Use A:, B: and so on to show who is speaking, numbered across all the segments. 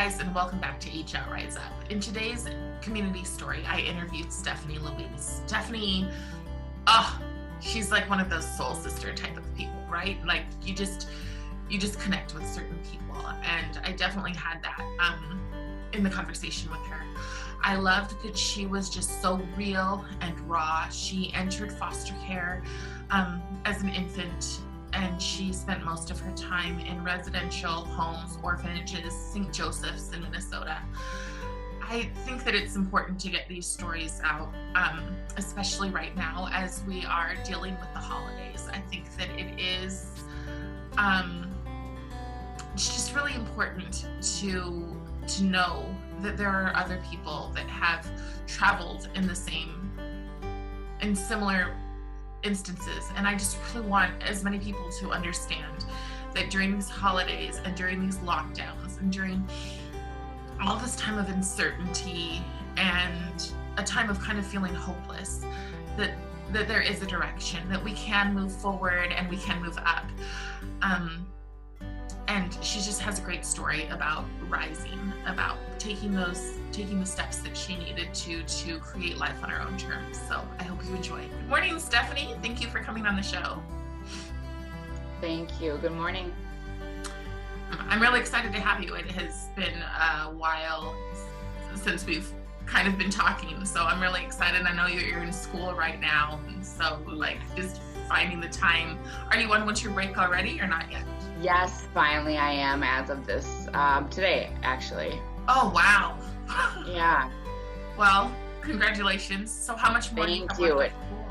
A: guys, and welcome back to Ageout.RiseUp. In today's community story, I interviewed Stephanie Louise. Stephanie, she's like one of those soul sister type of people, right? Like you just connect with certain people, and I definitely had that in the conversation with her. I loved that she was just so real and raw. She entered foster care as an infant, and she spent most of her time in residential homes, orphanages, St. Joseph's in Minnesota. I think that it's important to get these stories out, especially right now as we are dealing with the holidays. I think that it is it's just really important to know that there are other people that have traveled in similar instances. And I just really want as many people to understand that during these holidays and during these lockdowns and during all this time of uncertainty and a time of kind of feeling hopeless, that there is a direction, that we can move forward and we can move up. And she just has a great story about rising, about taking the steps that she needed to create life on her own terms. So I hope you enjoy. Good morning, Stephanie. Thank you for coming on the show.
B: Thank you. Good morning.
A: I'm really excited to have you. It has been a while since we've kind of been talking, so I'm really excited. I know you're in school right now, and so like just finding the time. Are you on winter break already or not yet?
B: Yes, finally I am as of this today, actually.
A: Oh, wow.
B: Yeah.
A: Well, congratulations. So how much more do you have left of school?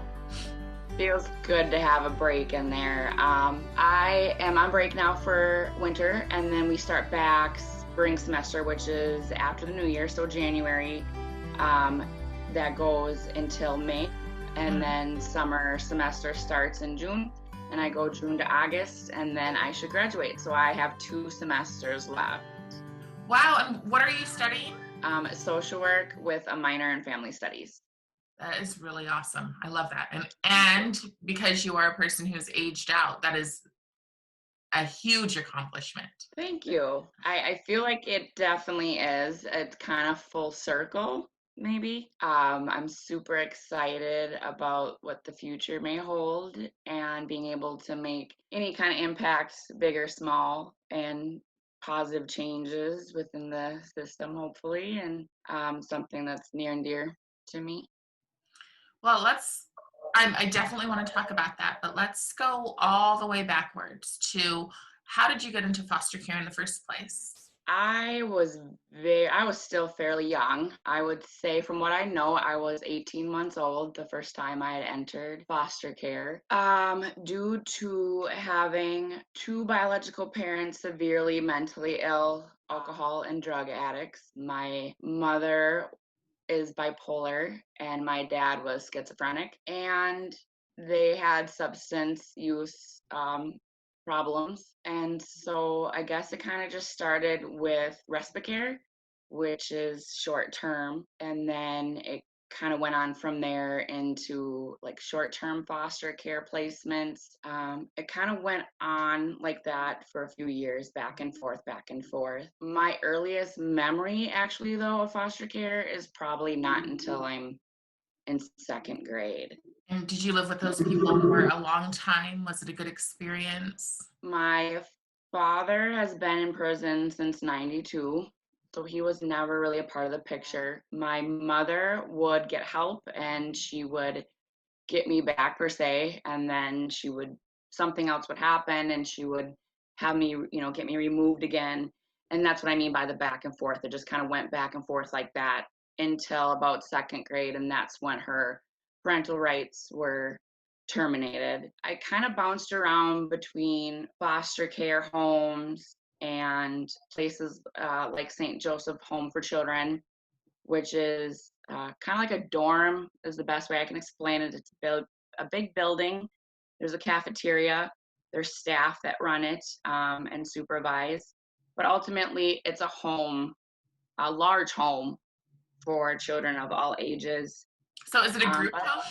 B: Feels good to have a break in there. I am on break now for winter, and then we start back spring semester, which is after the new year, so January. That goes until May, and then summer semester starts in June. And I go June to August, and then I should graduate. So I have 2 semesters left.
A: Wow, and what are you studying?
B: Social work with a minor in family studies.
A: That is really awesome. I love that. And because you are a person who's aged out, that is a huge accomplishment.
B: Thank you. I feel like it definitely is. It's kind of full circle. Maybe. I'm super excited about what the future may hold and being able to make any kind of impacts, big or small, and positive changes within the system, hopefully, and something that's near and dear to me.
A: Well, I definitely want to talk about that, but let's go all the way backwards to how did you get into foster care in the first place?
B: I was still fairly young. I would say from what I know, I was 18 months old the first time I had entered foster care. Due to having 2 biological parents severely mentally ill, alcohol and drug addicts. My mother is bipolar and my dad was schizophrenic, and they had substance use problems. And so I guess it kind of just started with respite care, which is short term. And then it kind of went on from there into like short-term foster care placements. It kind of went on like that for a few years, back and forth, back and forth. My earliest memory, actually, though, of foster care is probably not until I'm in 2nd grade.
A: And did you live with those people for a long time? Was it a good experience?
B: My father has been in prison since 92. So he was never really a part of the picture. My mother would get help and she would get me back per se, and then something else would happen and she would have me, get me removed again. And that's what I mean by the back and forth. It just kind of went back and forth like that until about 2nd grade, and that's when her parental rights were terminated. I kind of bounced around between foster care homes and places like St. Joseph Home for Children, which is kind of like a dorm is the best way I can explain it. It's a big building. There's a cafeteria. There's staff that run it and supervise. But ultimately, it's a home, a large home for children of all ages.
A: So is it a group home?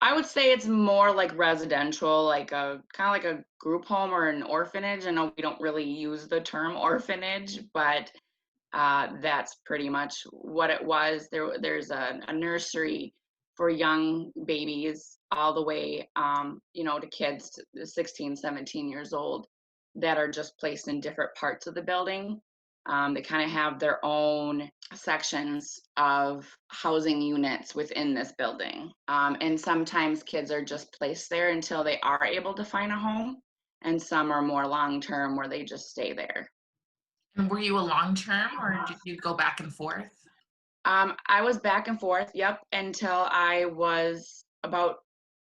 B: I would say it's more like residential, like kind of like a group home or an orphanage. I know we don't really use the term orphanage, but That's pretty much what it was. There's a nursery for young babies all the way, to kids 16, 17 years old that are just placed in different parts of the building. They kind of have their own sections of housing units within this building. And sometimes kids are just placed there until they are able to find a home, and some are more long term where they just stay there.
A: And were you a long term or did you go back and forth?
B: I was back and forth, yep, until I was about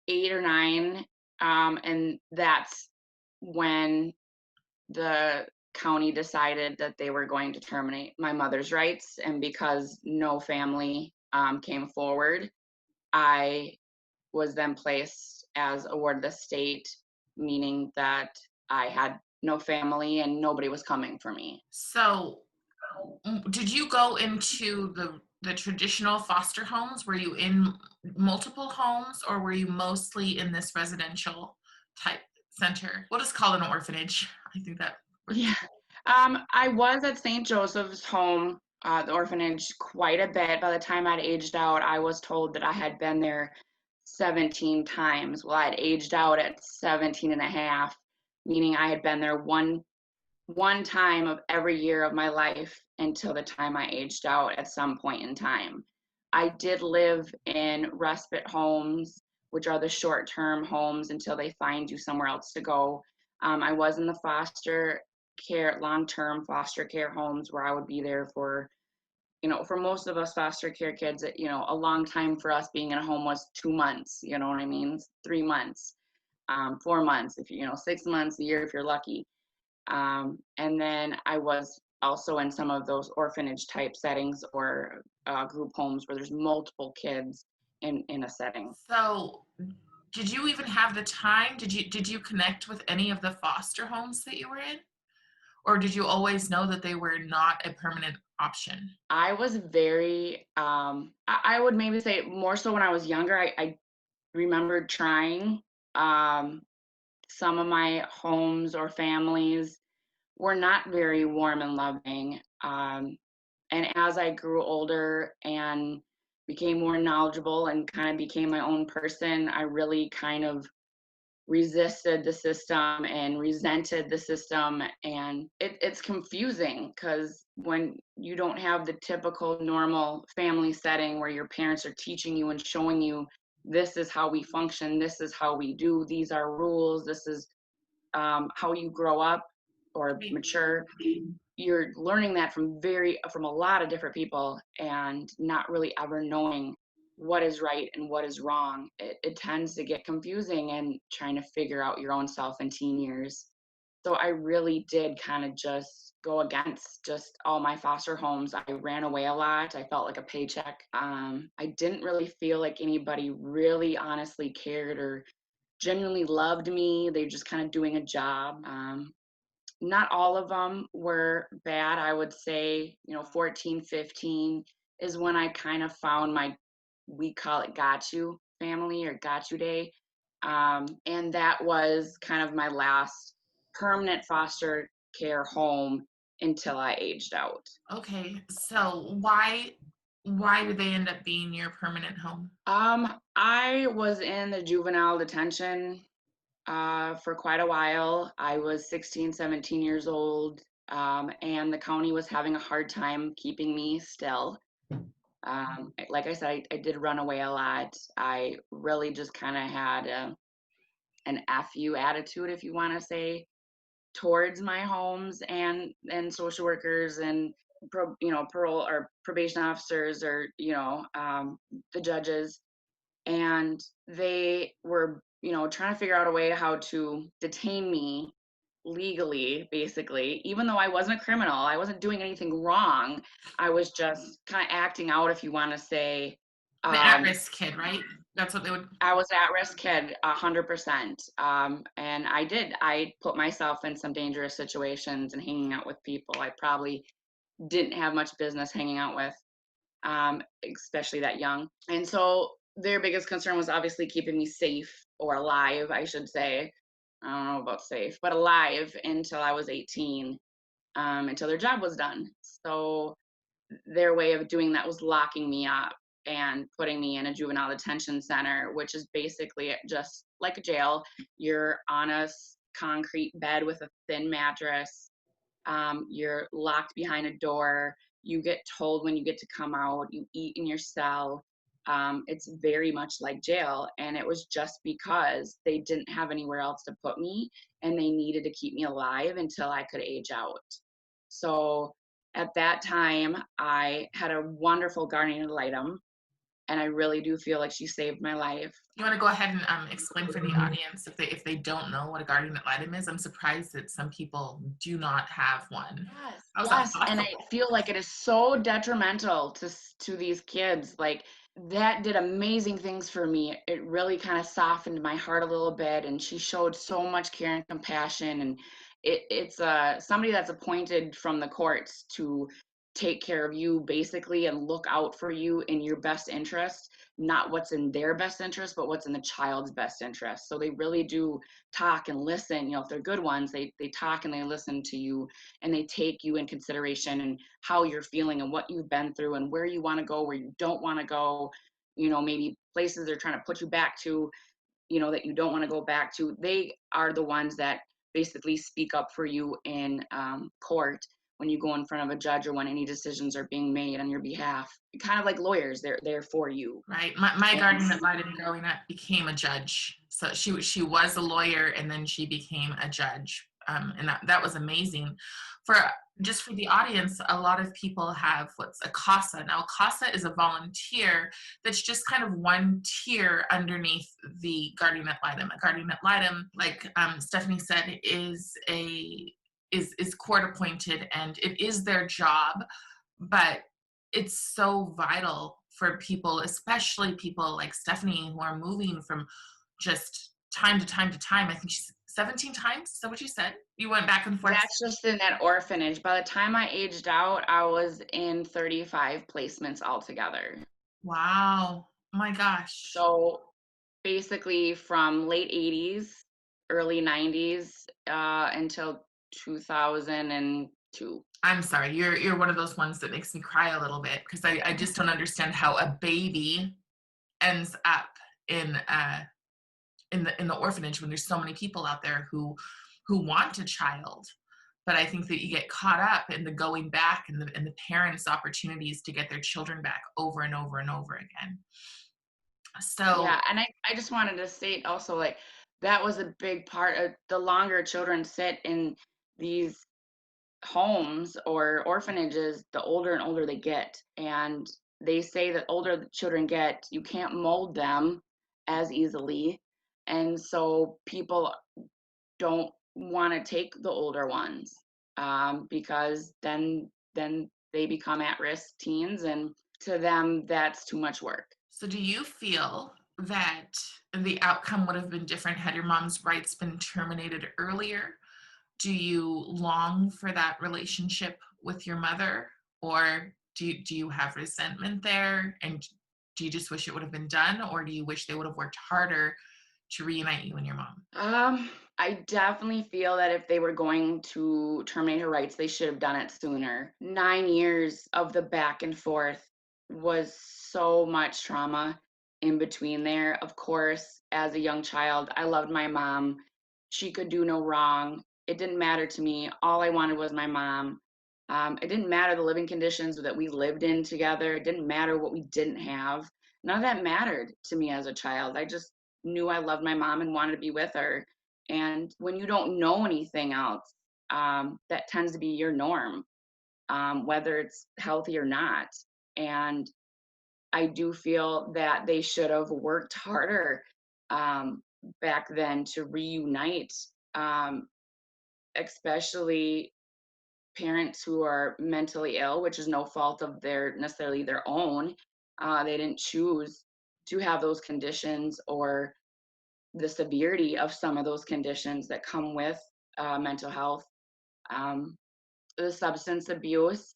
B: 8 or 9. And that's when the county decided that they were going to terminate my mother's rights. And because no family came forward, I was then placed as a ward of the state, meaning that I had no family and nobody was coming for me.
A: So, did you go into the traditional foster homes? Were you in multiple homes, or were you mostly in this residential type center? We'll just call it an orphanage. I think that works.
B: Yeah. I was at St. Joseph's home, the orphanage, quite a bit. By the time I'd aged out, I was told that I had been there 17 times. Well, I'd aged out at 17 and a half, meaning I had been there one time of every year of my life until the time I aged out at some point in time. I did live in respite homes, which are the short-term homes until they find you somewhere else to go. I was in the foster care, long-term foster care homes where I would be there for, for most of us foster care kids, a long time for us being in a home was 2 months, you know what I mean? 3 months, 4 months, if 6 months, a year if you're lucky. And then I was also in some of those orphanage type settings or group homes where there's multiple kids in a setting.
A: So, did you even have the time? Did you connect with any of the foster homes that you were in? Or did you always know that they were not a permanent option?
B: I was very, I would maybe say more so when I was younger, I remembered trying. Some of my homes or families were not very warm and loving. And as I grew older and became more knowledgeable and kind of became my own person, I really kind of resisted the system and resented the system. And it's confusing because when you don't have the typical normal family setting where your parents are teaching you and showing you this is how we function, this is how we do, these are rules, this is how you grow up or mature, you're learning that from a lot of different people and not really ever knowing what is right and what is wrong. It tends to get confusing and trying to figure out your own self in teen years. So I really did kind of just go against just all my foster homes. I ran away a lot. I felt like a paycheck. I didn't really feel like anybody really honestly cared or genuinely loved me. They're just kind of doing a job. Not all of them were bad. I would say, 14, 15 is when I kind of found we call it got you family or got you day. And that was kind of my last permanent foster care home until I aged out.
A: Okay, so why did they end up being your permanent home?
B: I was in the juvenile detention for quite a while. I was 16, 17 years old, and the county was having a hard time keeping me still. Like I said, I did run away a lot. I really just kind of had an F you attitude, if you want to say, towards my homes and social workers and parole or probation officers or the judges, and they were trying to figure out a way how to detain me legally, basically, even though I wasn't a criminal. I wasn't doing anything wrong. I was just kind of acting out, if you want to say.
A: The at-risk kid, right? That's what they would.
B: I was an at-risk kid, 100%. And I put myself in some dangerous situations and hanging out with people I probably didn't have much business hanging out with, especially that young. And so their biggest concern was obviously keeping me safe, or alive, I should say. I don't know about safe, but alive until I was 18. until their job was done. So their way of doing that was locking me up and putting me in a juvenile detention center, which is basically just like a jail. You're on a concrete bed with a thin mattress. You're locked behind a door. You get told when you get to come out. You eat in your cell. It's very much like jail. And it was just because they didn't have anywhere else to put me and they needed to keep me alive until I could age out. So at that time, I had a wonderful guardian ad litem, and I really do feel like she saved my life.
A: You want to go ahead and explain for the audience if they don't know what a guardian ad litem is? I'm surprised that some people do not have one.
B: Yes,
A: How's that
B: yes, and I
A: possible?
B: feel like it is so detrimental to these kids. Like that did amazing things for me. It really kind of softened my heart a little bit, and she showed so much care and compassion. And it's somebody that's appointed from the courts to take care of you basically and look out for you in your best interest, not what's in their best interest, but what's in the child's best interest. So they really do talk and listen. You know, if they're good ones, they talk and they listen to you and they take you in consideration and how you're feeling and what you've been through and where you want to go, where you don't want to go, you know, maybe places they're trying to put you back to, you know, that you don't want to go back to. They are the ones that basically speak up for you in court when you go in front of a judge or when any decisions are being made on your behalf. Kind of like lawyers, they're there for you.
A: Right. My
B: And
A: guardian ad litem growing up became a judge. So she was a lawyer and then she became a judge. And that was amazing. For just for the audience, a lot of people have what's a CASA. Now, a CASA is a volunteer that's just kind of one tier underneath the guardian ad litem. A guardian ad litem, like Stephanie said, is court appointed and it is their job, but it's so vital for people, especially people like Stephanie, who are moving from just time to time to time. I think she's 17 times. Is that what you said? You went back and forth?
B: that's just in that orphanage. By the time I aged out, I was in 35 placements altogether.
A: Wow. Oh my gosh.
B: So basically from late 80s, early 90s until 2002.
A: I'm sorry. You're one of those ones that makes me cry a little bit because I just don't understand how a baby ends up in the orphanage when there's so many people out there who want a child. But I think that you get caught up in the going back and the parents' opportunities to get their children back over and over and over again. So
B: Yeah, and I just wanted to state also, like, that was a big part of the longer children sit in these homes or orphanages, the older and older they get. And they say that older the children get, you can't mold them as easily. And so people don't want to take the older ones because then they become at-risk teens, and to them that's too much work.
A: So do you feel that the outcome would have been different had your mom's rights been terminated earlier? Do you long for that relationship with your mother, or do you have resentment there, and do you just wish it would have been done, or do you wish they would have worked harder to reunite you and your mom?
B: I definitely feel that if they were going to terminate her rights, they should have done it sooner. 9 years of the back and forth was so much trauma in between there. Of course, as a young child, I loved my mom. She could do no wrong. It didn't matter to me. All I wanted was my mom. It didn't matter the living conditions that we lived in together. It didn't matter what we didn't have. None of that mattered to me as a child. I just knew I loved my mom and wanted to be with her. And when you don't know anything else, that tends to be your norm, whether it's healthy or not. And I do feel that they should have worked harder back then to reunite, um, especially parents who are mentally ill, which is no fault of their necessarily their own. They didn't choose to have those conditions or the severity of some of those conditions that come with mental health. Um, the substance abuse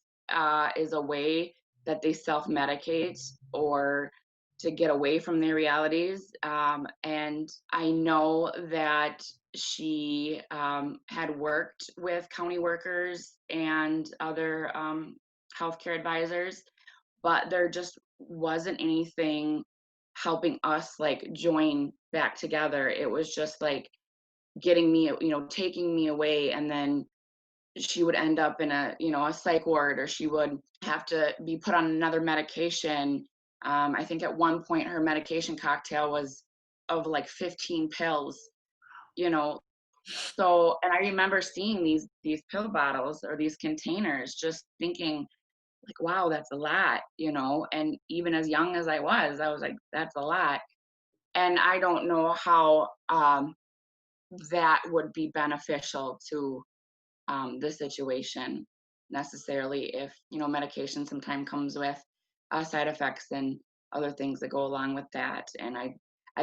B: is a way that they self medicate or to get away from their realities. And I know that she had worked with county workers and other healthcare advisors, but there just wasn't anything helping us like join back together. It was just like getting me, taking me away, and then she would end up in a psych ward, or she would have to be put on another medication. I think at one point her medication cocktail was of like 15 pills, you know. So, and I remember seeing these pill bottles or these containers, just thinking like, wow, that's a lot, and even as young as I was like, that's a lot. And I don't know how that would be beneficial to the situation necessarily, if medication sometimes comes with side effects and other things that go along with that. And I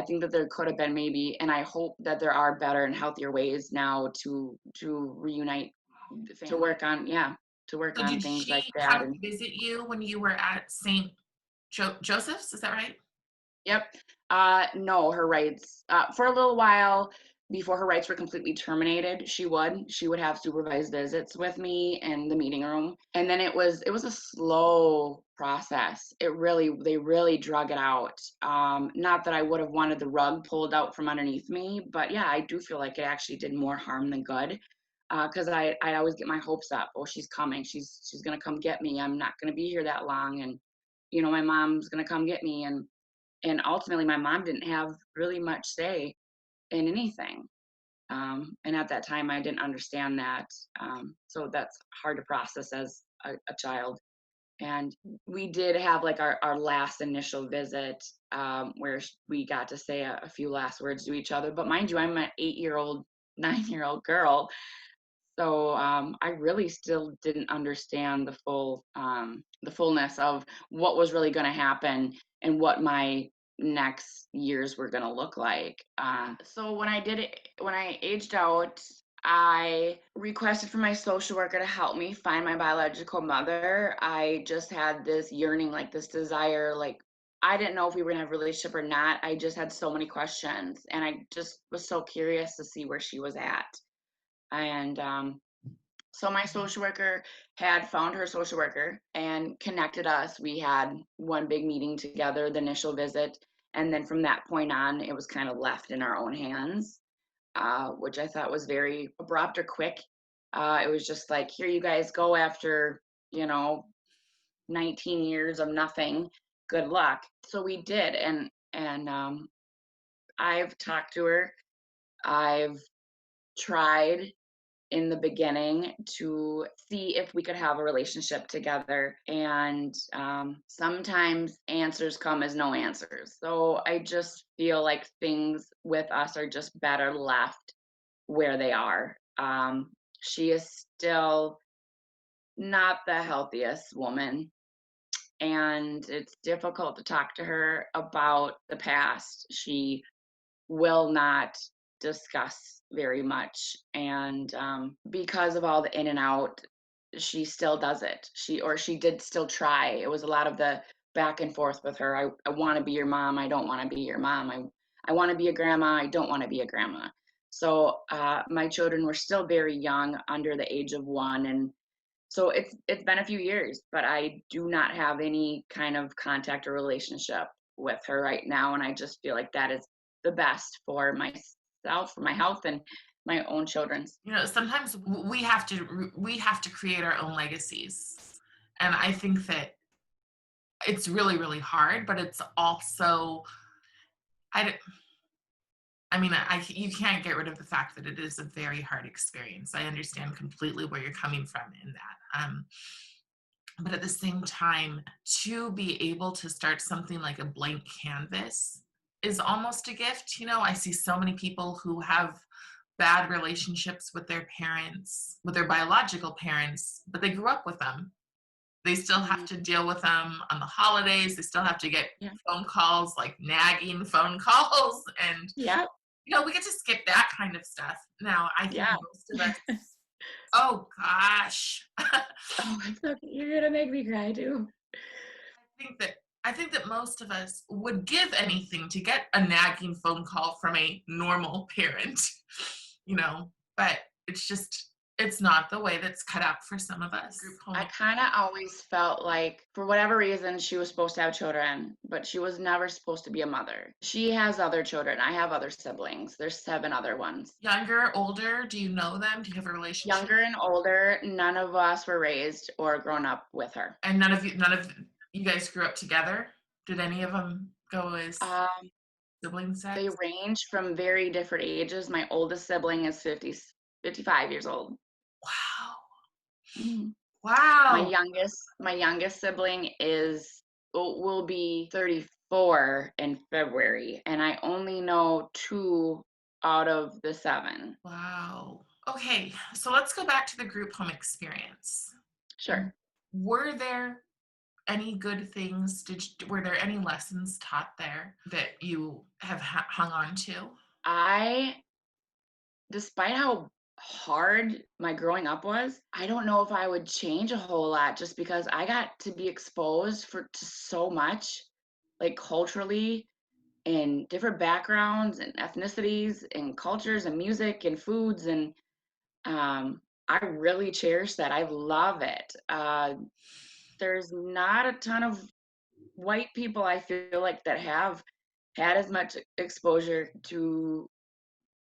B: think that there could have been, maybe, and I hope that there are better and healthier ways now to reunite the family, to work
A: So
B: on
A: did
B: things
A: she
B: like that.
A: come
B: And
A: to visit you when you were at St. Joseph's? Is that right?
B: yep. No, her rights, for a little while before her rights were completely terminated, she would have supervised visits with me in the meeting room. And then it was a slow process. They really drug it out. Not that I would have wanted the rug pulled out from underneath me, but yeah, I do feel like it actually did more harm than good. Because I always get my hopes up. Oh, she's coming. She's gonna come get me. I'm not gonna be here that long, and my mom's gonna come get me. And ultimately my mom didn't have really much say in anything. And at that time I didn't understand that. So that's hard to process as a child. And we did have like our last initial visit, where we got to say a few last words to each other. But mind you, I'm an 8-year-old, 9-year-old girl. So I really still didn't understand the fullness of what was really going to happen and what my next years were going to look like. So when I aged out, I requested for my social worker to help me find my biological mother. I just had this yearning, like this desire, like I didn't know if we were gonna have a relationship or not. I just had so many questions, and I just was so curious to see where she was at. And so my social worker had found her social worker and connected us. We had one big meeting together, the initial visit. And then from that point on, it was kind of left in our own hands, which I thought was very abrupt or quick. It was just like, here you guys go after, you know, 19 years of nothing. Good luck. So we did. And I've talked to her. I've tried in the beginning to see if we could have a relationship together. And sometimes answers come as no answers. So I just feel like things with us are just better left where they are. She is still not the healthiest woman. And it's difficult to talk to her about the past. She will not discuss very much. And because of all the in and out, she still does it. She did still try. It was a lot of the back and forth with her. I want to be your mom. I don't want to be your mom. I want to be a grandma. I don't want to be a grandma. So my children were still very young, under the age of 1. And so it's been a few years, but I do not have any kind of contact or relationship with her right now. And I just feel like that is the best for myself, for my health, and my own children's.
A: Sometimes we have to create our own legacies. And I think that it's really, really hard, but it's also, you can't get rid of the fact that it is a very hard experience. I understand completely where you're coming from in that. But at the same time, to be able to start something like a blank canvas is almost a gift. I see so many people who have bad relationships with their parents, with their biological parents, but they grew up with them. They still have to deal with them on the holidays. They still have to get phone calls, like nagging phone calls. And,
B: Yeah.
A: we get to skip that kind of stuff. Now, I think
B: Yeah.
A: most of us, oh gosh.
B: Oh, it's okay. You're gonna make me cry too.
A: I think that most of us would give anything to get a nagging phone call from a normal parent, but it's just, it's not the way that's cut out for some of us. Group home.
B: I kind of always felt like, for whatever reason, she was supposed to have children, but she was never supposed to be a mother. She has other children. I have other siblings. There's 7 other ones.
A: Younger, older, do you know them? Do you have a relationship?
B: Younger and older, none of us were raised or grown up with her.
A: And none of you guys grew up together? Did any of them go as sibling sex?
B: They range from very different ages. My oldest sibling is 55 years old.
A: Wow.
B: Mm-hmm.
A: Wow.
B: My youngest sibling will be 34 in February, and I only know 2 out of the 7.
A: Wow. Okay, so let's go back to the group home experience.
B: Sure.
A: Were there any good things? Were there any lessons taught there that you have hung on to?
B: Despite how hard my growing up was, I don't know if I would change a whole lot, just because I got to be exposed to so much, like culturally, and different backgrounds and ethnicities and cultures and music and foods, and I really cherish that. I love it. There's not a ton of white people, I feel like, that have had as much exposure to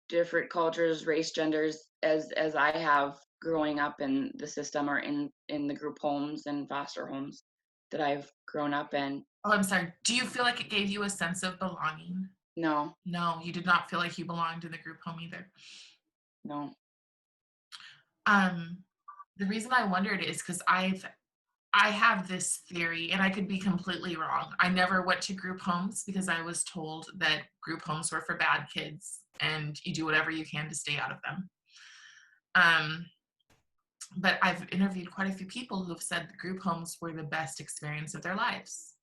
B: different cultures, race, genders as I have growing up in the system, or in the group homes and foster homes that I've grown up in.
A: Oh, I'm sorry. Do you feel like it gave you a sense of belonging?
B: No.
A: No, you did not feel like you belonged in the group home either.
B: No.
A: The reason I wondered is because I have this theory, and I could be completely wrong. I never went to group homes because I was told that group homes were for bad kids and you do whatever you can to stay out of them. But I've interviewed quite a few people who have said the group homes were the best experience of their lives.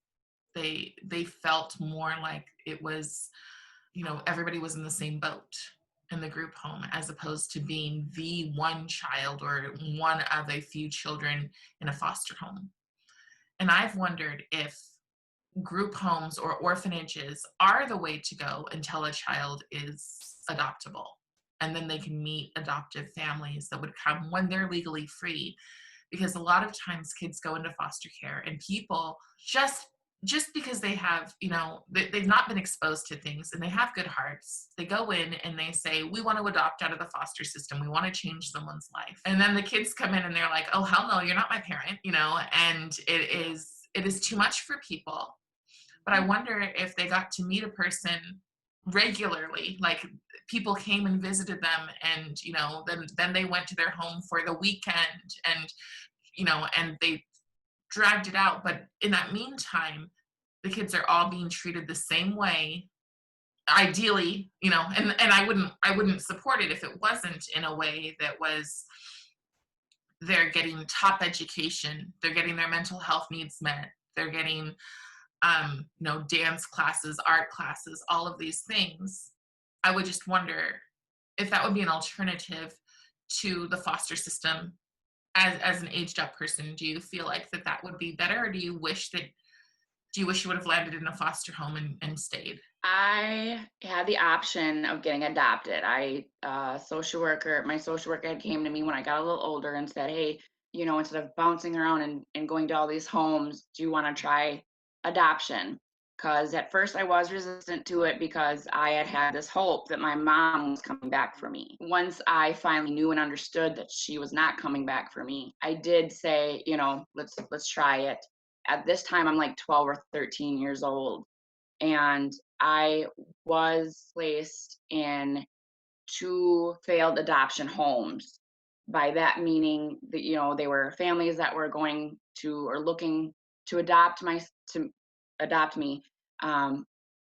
A: They felt more like it was, everybody was in the same boat in the group home, as opposed to being the one child or one of a few children in a foster home. And I've wondered if group homes or orphanages are the way to go until a child is adoptable. And then they can meet adoptive families that would come when they're legally free. Because a lot of times kids go into foster care and people just because they have, they've not been exposed to things and they have good hearts, they go in and they say, we want to adopt out of the foster system. We want to change someone's life. And then the kids come in and they're like, oh, hell no, you're not my parent, and it is too much for people. But I wonder if they got to meet a person regularly, like people came and visited them, and then they went to their home for the weekend, and and they dragged it out. But in that meantime, the kids are all being treated the same way, ideally, and I wouldn't support it if it wasn't in a way that was, they're getting top education, they're getting their mental health needs met, they're getting dance classes, art classes, all of these things. I would just wonder if that would be an alternative to the foster system. As an aged up person, do you feel like that would be better, or do you wish you would have landed in a foster home and stayed?
B: I had the option of getting adopted. My social worker had came to me when I got a little older and said, hey, instead of bouncing around and going to all these homes, do you want to try adoption? Because at first I was resistant to it, because I had this hope that my mom was coming back for me. Once I finally knew and understood that she was not coming back for me, I did say, let's try it. At this time, I'm like 12 or 13 years old. And I was placed in 2 failed adoption homes. By that meaning that, they were families that were going to, or looking to adopt me.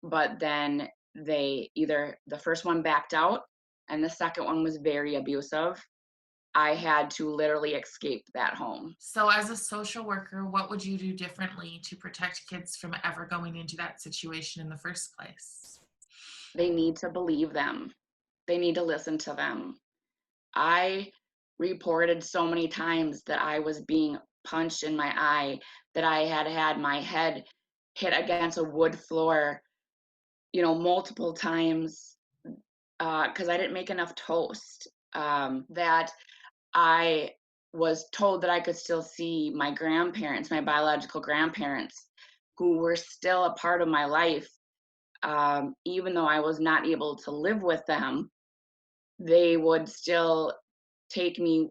B: But then the first one backed out and the second one was very abusive. I had to literally escape that home.
A: So as a social worker, what would you do differently to protect kids from ever going into that situation in the first place?
B: They need to believe them. They need to listen to them. I reported so many times that I was being punched in my eye, that I had my head hit against a wood floor, multiple times, because I didn't make enough toast. That I was told that I could still see my grandparents, my biological grandparents, who were still a part of my life, even though I was not able to live with them. They would still take me,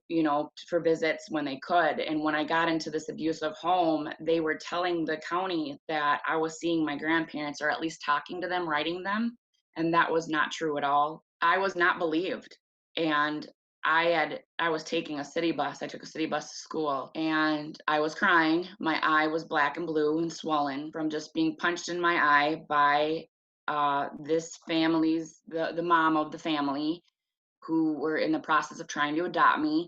B: for visits when they could. And when I got into this abusive home, they were telling the county that I was seeing my grandparents, or at least talking to them, writing them. And that was not true at all. I was not believed. And I was taking a city bus. I took a city bus to school, and I was crying. My eye was black and blue and swollen from just being punched in my eye by this family's the mom of the family, who were in the process of trying to adopt me.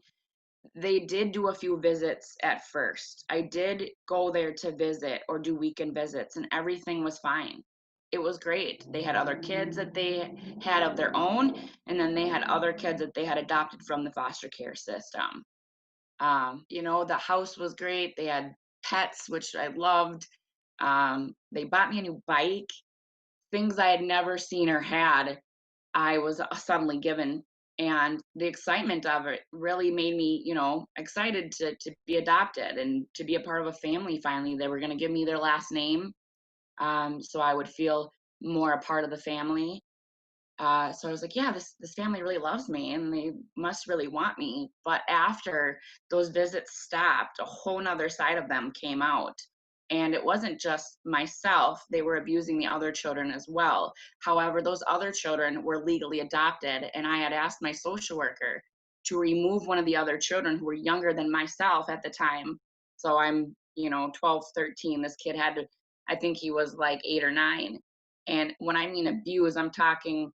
B: They did do a few visits at first. I did go there to visit or do weekend visits, and everything was fine. It was great. They had other kids that they had of their own, and then they had other kids that they had adopted from the foster care system. The house was great. They had pets, which I loved. They bought me a new bike, things I had never seen or had. I was suddenly given, and the excitement of it really made me, excited to be adopted and to be a part of a family. Finally, they were going to give me their last name, so I would feel more a part of the family. So I was like, yeah, this family really loves me, and they must really want me. But after those visits stopped, a whole nother side of them came out. And it wasn't just myself, they were abusing the other children as well. However, those other children were legally adopted, and I had asked my social worker to remove one of the other children who were younger than myself at the time. So I'm, 12, 13. This kid had to, I think he was like 8 or 9. And when I mean abuse, I'm talking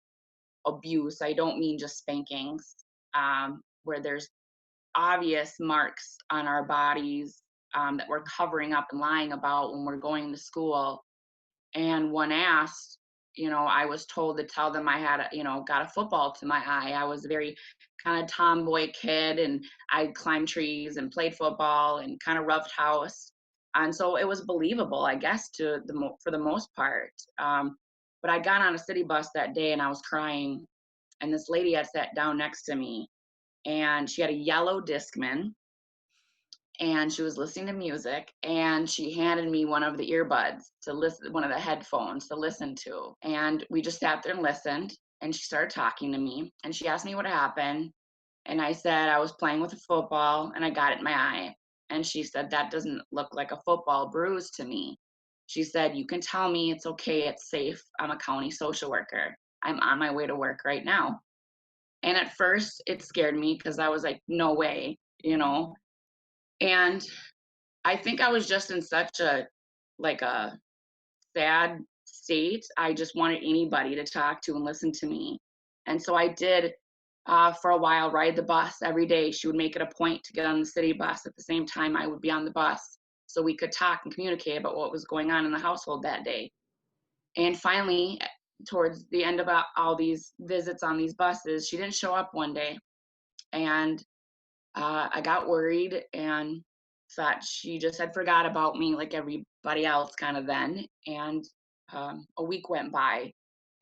B: abuse. I don't mean just spankings, where there's obvious marks on our bodies, that we're covering up and lying about when we're going to school. And when asked, I was told to tell them I had, got a football to my eye. I was a very kind of tomboy kid, and I climbed trees and played football and kind of roughed house. And so it was believable, I guess, for the most part. But I got on a city bus that day, and I was crying, and this lady had sat down next to me, and she had a yellow Discman, and she was listening to music, and she handed me one of the earbuds to listen, one of the headphones to listen to. And we just sat there and listened, and she started talking to me, and she asked me what happened. And I said I was playing with a football and I got it in my eye. And she said, that doesn't look like a football bruise to me. She said, you can tell me it's okay, it's safe. I'm a county social worker. I'm on my way to work right now. And at first it scared me because I was like, no way, And I think I was just in such a sad state. I just wanted anybody to talk to and listen to me. And so I did, for a while, ride the bus every day. She would make it a point to get on the city bus at the same time I would be on the bus, so we could talk and communicate about what was going on in the household that day. And finally, towards the end of all these visits on these buses, she didn't show up one day. And I got worried and thought she just had forgot about me like everybody else kind of then. And a week went by,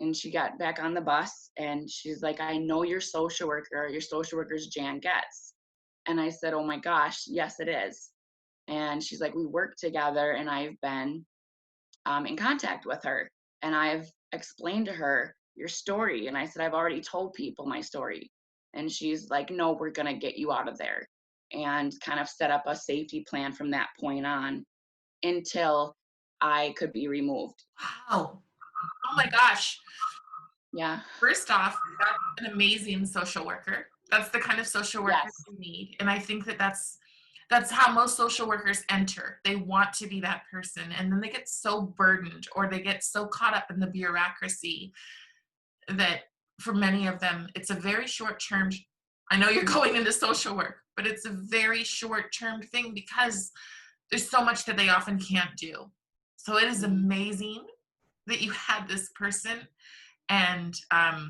B: and she got back on the bus, and she's like, I know your social worker. Your social worker's Jan Getz. And I said, oh my gosh, yes, it is. And she's like, we work together, and I've been in contact with her. And I've explained to her your story. And I said, I've already told people my story. And she's like, no, we're going to get you out of there. And kind of set up a safety plan from that point on until I could be removed.
A: Wow. Oh my gosh.
B: Yeah.
A: First off, that's an amazing social worker. That's the kind of social worker
B: Yes.
A: you need. And I think that that's how most social workers enter. They want to be that person, and then they get so burdened, or they get so caught up in the bureaucracy, that for many of them it's a very short term. I know you're going into social work, but it's a very short term thing because there's so much that they often can't do. So it is amazing that you had this person. And I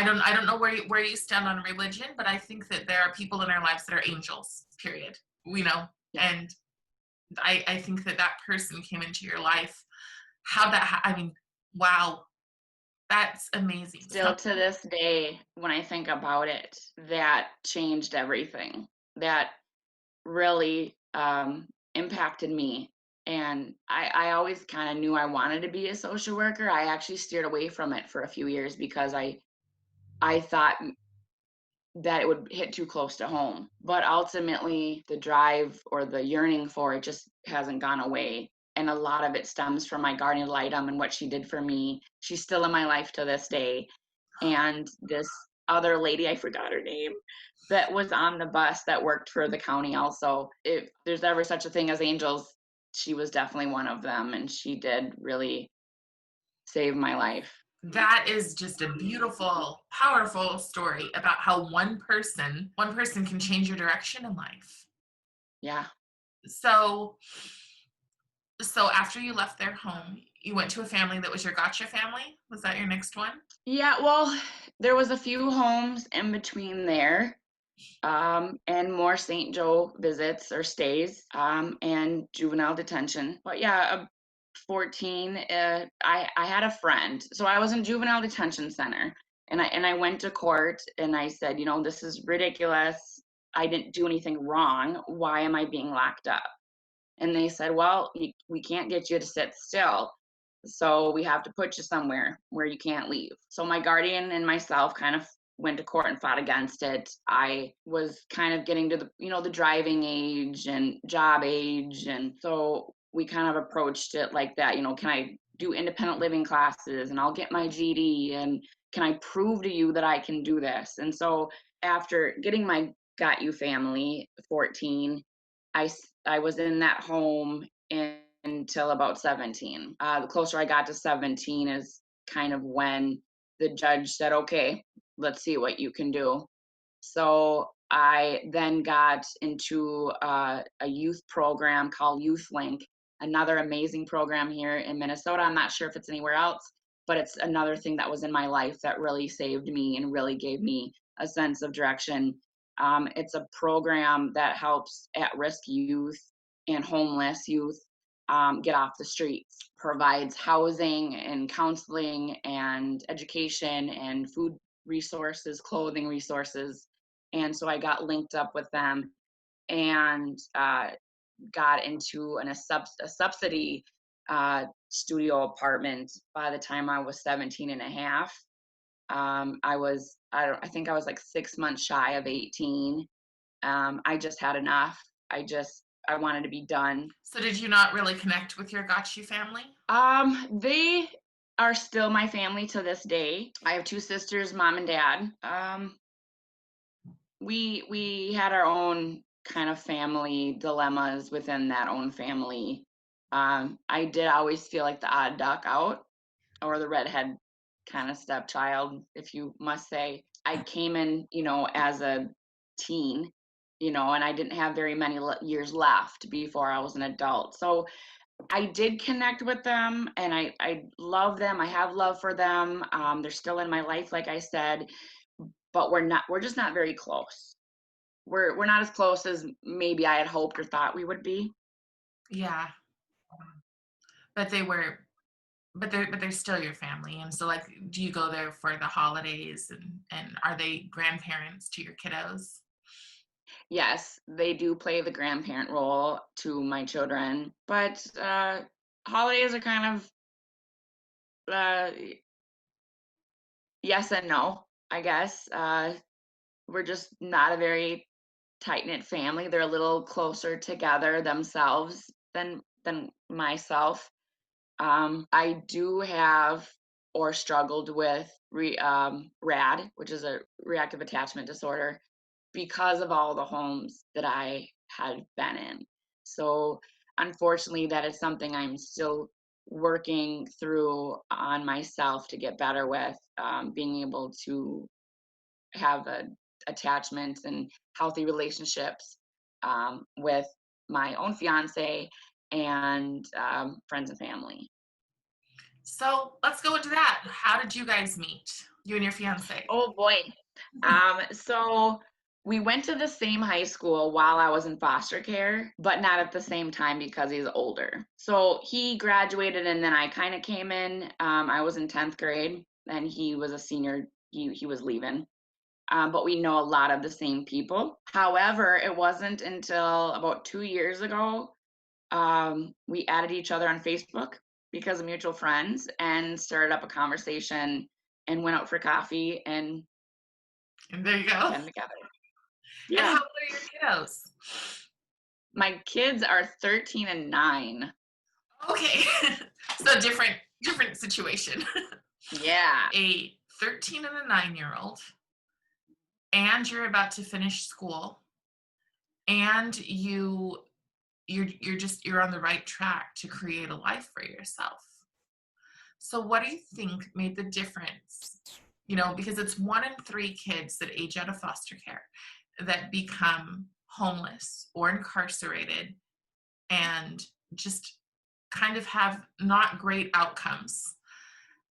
A: don't know where you stand on religion, but I think that there are people in our lives that are angels, period. And I think that that person came into your life. How that, I mean, wow, that's amazing.
B: Still to this day, when I think about it, that changed everything. That really impacted me. And I always kind of knew I wanted to be a social worker. I actually steered away from it for a few years because I thought that it would hit too close to home. But ultimately, the drive or the yearning for it just hasn't gone away. And a lot of it stems from my guardian ad litem and what she did for me. She's still in my life to this day. And this other lady, I forgot her name, that was on the bus that worked for the county also. If there's ever such a thing as angels, she was definitely one of them. And she did really save my life.
A: That is just a beautiful, powerful story about how one person can change your direction in life.
B: Yeah.
A: So, so after you left their home, you went to a family that was your gotcha family. Was that your next one?
B: Yeah, well, there was a few homes in between there, and more St. Joe visits or stays, and juvenile detention. But yeah, 14, I had a friend. So I was in juvenile detention center, and I went to court and I said, this is ridiculous. I didn't do anything wrong. Why am I being locked up? And they said, well, we can't get you to sit still. So we have to put you somewhere where you can't leave. So my guardian and myself kind of went to court and fought against it. I was kind of getting to the driving age and job age. And so we kind of approached it like that, can I do independent living classes and I'll get my GD, and can I prove to you that I can do this? And so after getting my Got You family, 14, I was in that home until about 17. The closer I got to 17 is kind of when the judge said, okay, let's see what you can do. So I then got into a youth program called Youth Link, another amazing program here in Minnesota. I'm not sure if it's anywhere else, but it's another thing that was in my life that really saved me and really gave me a sense of direction. It's a program that helps at-risk youth and homeless youth get off the streets, provides housing and counseling and education and food resources, clothing resources. And so I got linked up with them and got into a subsidy studio apartment by the time I was 17 and a half. I think I was like 6 months shy of 18. I just had enough. I wanted to be done.
A: So did you not really connect with your gotcha family?
B: They are still my family to this day. I have two sisters, mom and dad. We had our own kind of family dilemmas within that own family. I did always feel like the odd duck out, or the redhead kind of stepchild, if you must say. I came in, as a teen, and I didn't have very many years left before I was an adult. So I did connect with them, and I love them. I have love for them. They're still in my life, like I said, but we're just not very close. We're not as close as maybe I had hoped or thought we would be.
A: Yeah. But they were, but they're still your family. And so, like, do you go there for the holidays, and are they grandparents to your kiddos?
B: Yes, they do play the grandparent role to my children, but holidays are kind of uh, yes and no, I guess. We're just not a very tight knit family. They're a little closer together themselves than myself. I do have or struggled with RAD, which is a reactive attachment disorder, because of all the homes that I had been in. So unfortunately, that is something I'm still working through on myself to get better with, being able to have attachments and healthy relationships with my own fiance and friends and family.
A: So let's go into that. How did you guys meet, you and your fiance?
B: Oh boy. So We went to the same high school while I was in foster care, but not at the same time because he's older. So he graduated and then I kind of came in. I was in 10th grade and he was a senior. He was leaving. But we know a lot of the same people. However, it wasn't until about 2 years ago we added each other on Facebook because of mutual friends and started up a conversation and went out for coffee and
A: And there you go.
B: been together.
A: And how
B: Yeah.
A: old are your kiddos?
B: My kids are 13 and 9.
A: Okay. So different situation.
B: Yeah.
A: A 13 and a 9-year-old, and you're about to finish school, and you're on the right track to create a life for yourself. So what do you think made the difference? Because it's 1 in 3 kids that age out of foster care that become homeless or incarcerated and just kind of have not great outcomes.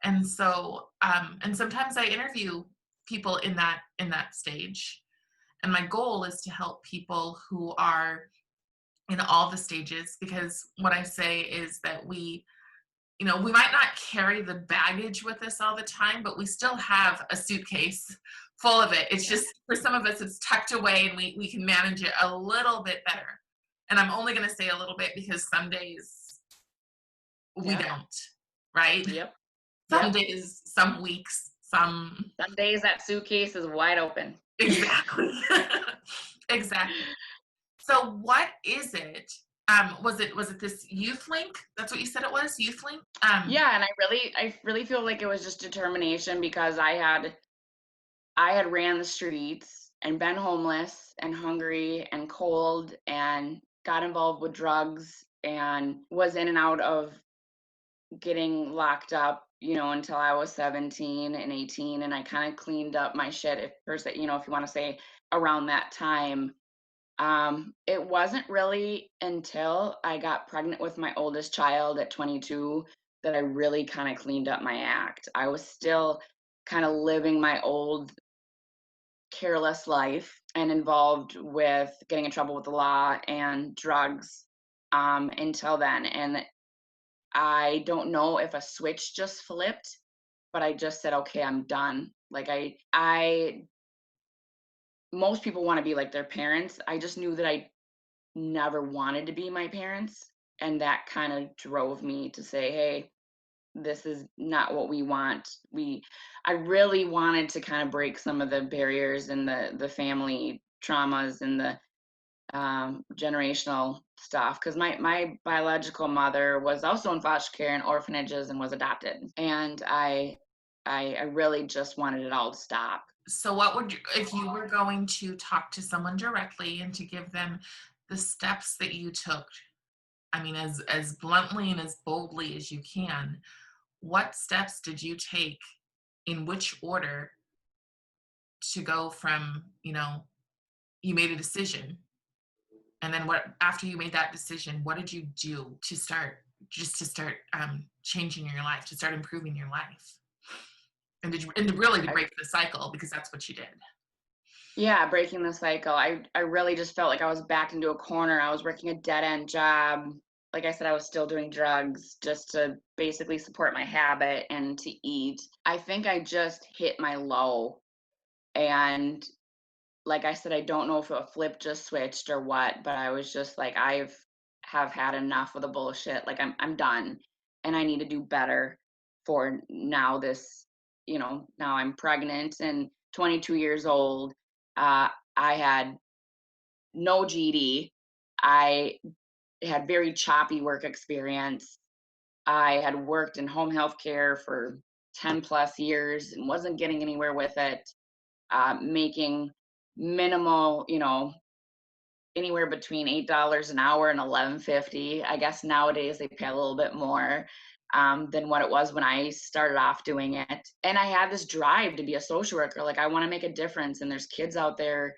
A: And so, and sometimes I interview people in that stage. And my goal is to help people who are in all the stages, because what I say is that we might not carry the baggage with us all the time, but we still have a suitcase full of it. It's just, for some of us, it's tucked away and we can manage it a little bit better. And I'm only going to say a little bit because some days we don't, right?
B: Yep.
A: Some days, some weeks, some
B: days that suitcase is wide open.
A: Exactly. Exactly. So what is it? Was it this Youth Link? That's what you said it was, Youth Link?
B: Yeah, and I really feel like it was just determination because I had ran the streets and been homeless and hungry and cold and got involved with drugs and was in and out of getting locked up, until I was 17 and 18, and I kind of cleaned up my shit, if you want to say around that time. It wasn't really until I got pregnant with my oldest child at 22 that I really kind of cleaned up my act. I was still kind of living my old careless life and involved with getting in trouble with the law and drugs until then. And I don't know if a switch just flipped, but I just said, okay, I'm done. Like I most people want to be like their parents. I just knew that I never wanted to be my parents. And that kind of drove me to say, hey, this is not what we want. I really wanted to kind of break some of the barriers and the family traumas and the generational stuff, because my biological mother was also in foster care and orphanages and was adopted, and I really just wanted it all to stop.
A: So what would you, if you were going to talk to someone directly and to give them the steps that you took, I mean, as bluntly and as boldly as you can, what steps did you take, in which order, to go from, you made a decision, and then after you made that decision, what did you do to start changing your life, to start improving your life, and really to break the cycle, because that's what you did.
B: Yeah, breaking the cycle. I really just felt like I was backed into a corner. I was working a dead end job. Like I said, I was still doing drugs just to basically support my habit and to eat. I think I just hit my low. And like I said, I don't know if a flip just switched or what, but I was just like, have had enough of the bullshit. Like I'm done and I need to do better for now. Now I'm pregnant and 22 years old. I had no GD. I had very choppy work experience. I had worked in home health care for 10 plus years and wasn't getting anywhere with it, making minimal, anywhere between $8 an hour and $11.50. I guess nowadays they pay a little bit more than what it was when I started off doing it. And I had this drive to be a social worker. Like, I want to make a difference. And there's kids out there,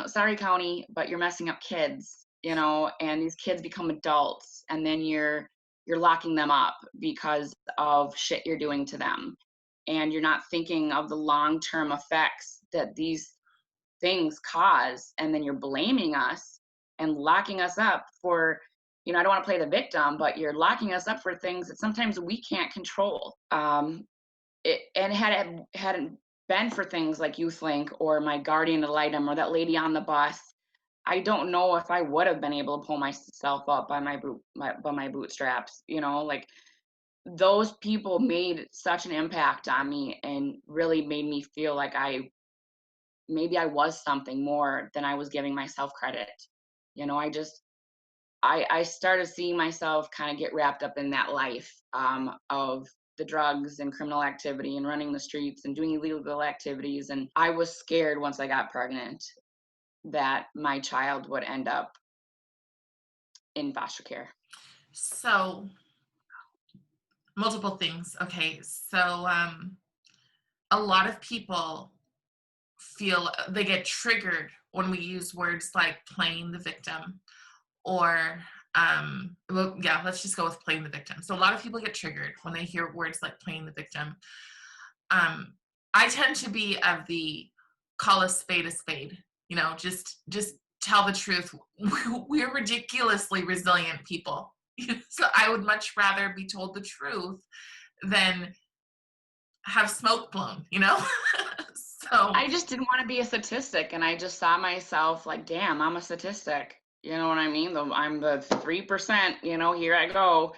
B: sorry, county, but you're messing up kids, and these kids become adults, and then you're locking them up because of shit you're doing to them. And you're not thinking of the long-term effects that these things cause, and then you're blaming us and locking us up for, I don't want to play the victim, but you're locking us up for things that sometimes we can't control. And hadn't been for things like YouthLink or my guardian ad litem or that lady on the bus, I don't know if I would have been able to pull myself up by my bootstraps. Like, those people made such an impact on me and really made me feel like maybe I was something more than I was giving myself credit. I started seeing myself kind of get wrapped up in that life, of the drugs and criminal activity and running the streets and doing illegal activities. And I was scared once I got pregnant that my child would end up in foster care.
A: So, multiple things. Okay. So, a lot of people feel they get triggered when we use words like playing the victim or well, yeah, let's just go with playing the victim. So a lot of people get triggered when they hear words like playing the victim. I tend to be of the call a spade, just tell the truth. We're ridiculously resilient people. So I would much rather be told the truth than have smoke blown. So
B: I just didn't want to be a statistic, and I just saw myself like, damn, I'm a statistic. You know what I mean? I'm the 3%, here I go.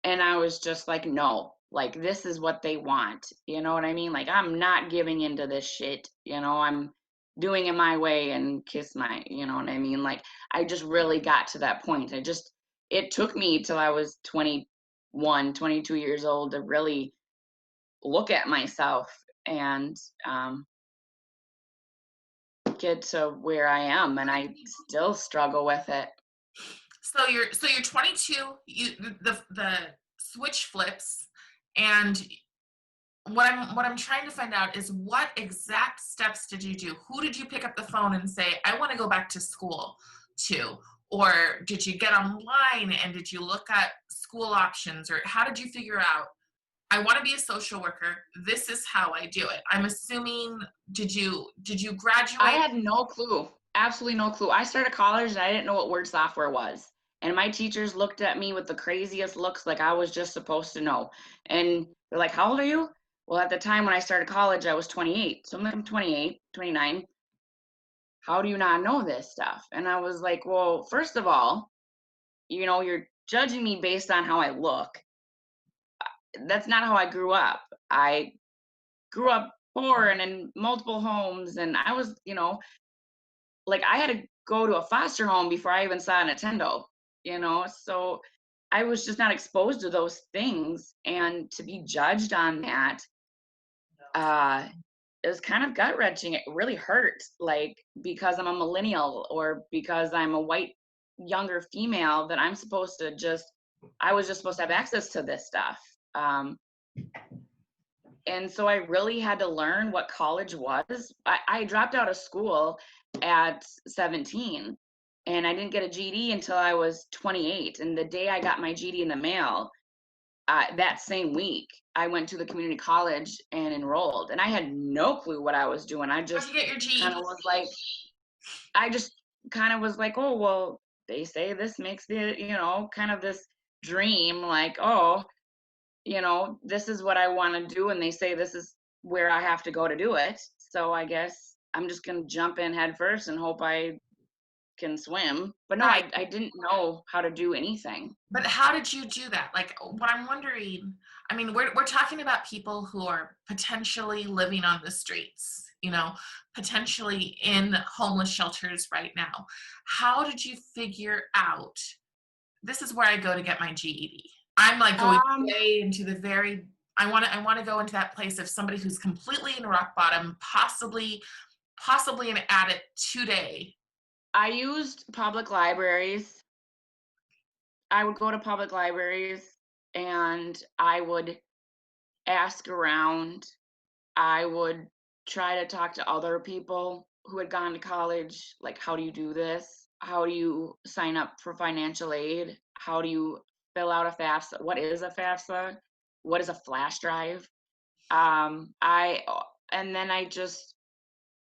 B: And I was just like, no, like, this is what they want. You know what I mean? Like, I'm not giving into this shit. I'm doing it my way and kiss my, you know what I mean? Like, I just really got to that point. It took me till I was 21, 22 years old to really look at myself and, get to where I am, and I still struggle with it.
A: So you're 22. The switch flips, and what I'm trying to find out is what exact steps did you do? Who did you pick up the phone and say, I want to go back to school to? Or did you get online and did you look at school options? Or how did you figure out, I want to be a social worker. This is how I do it. I'm assuming, did you graduate?
B: I had no clue. Absolutely no clue. I started college and I didn't know what word software was. And my teachers looked at me with the craziest looks, like I was just supposed to know. And they're like, how old are you? Well, at the time when I started college, I was 28. So I'm like, I'm 28, 29. How do you not know this stuff? And I was like, well, first of all, you're judging me based on how I look. That's not how I grew up. I grew up poor and in multiple homes. And I was, like, I had to go to a foster home before I even saw a Nintendo, so I was just not exposed to those things. And to be judged on that, it was kind of gut wrenching. It really hurt, like, because I'm a millennial or because I'm a white younger female, that I was just supposed to have access to this stuff. And so I really had to learn what college was. I dropped out of school at 17, and I didn't get a GED until I was 28. And the day I got my GED in the mail, that same week, I went to the community college and enrolled. And I had no clue what I was doing.
A: How'd you get your GED?
B: I just kind of was like, oh, well, they say this makes the, kind of this dream, like, oh, this is what I want to do, and they say this is where I have to go to do it. So I guess I'm just going to jump in head first and hope I can swim. But no, I didn't know how to do anything.
A: But how did you do that? Like, what I'm wondering, I mean, we're talking about people who are potentially living on the streets, potentially in homeless shelters right now. How did you figure out, this is where I go to get my GED? I'm like going way into the very, I want to go into that place of somebody who's completely in rock bottom, possibly an addict today.
B: I used public libraries. I would go to public libraries and I would ask around. I would try to talk to other people who had gone to college, like, how do you do this? How do you sign up for financial aid? How do you fill out a FAFSA? What is a FAFSA? What is a flash drive? And then I just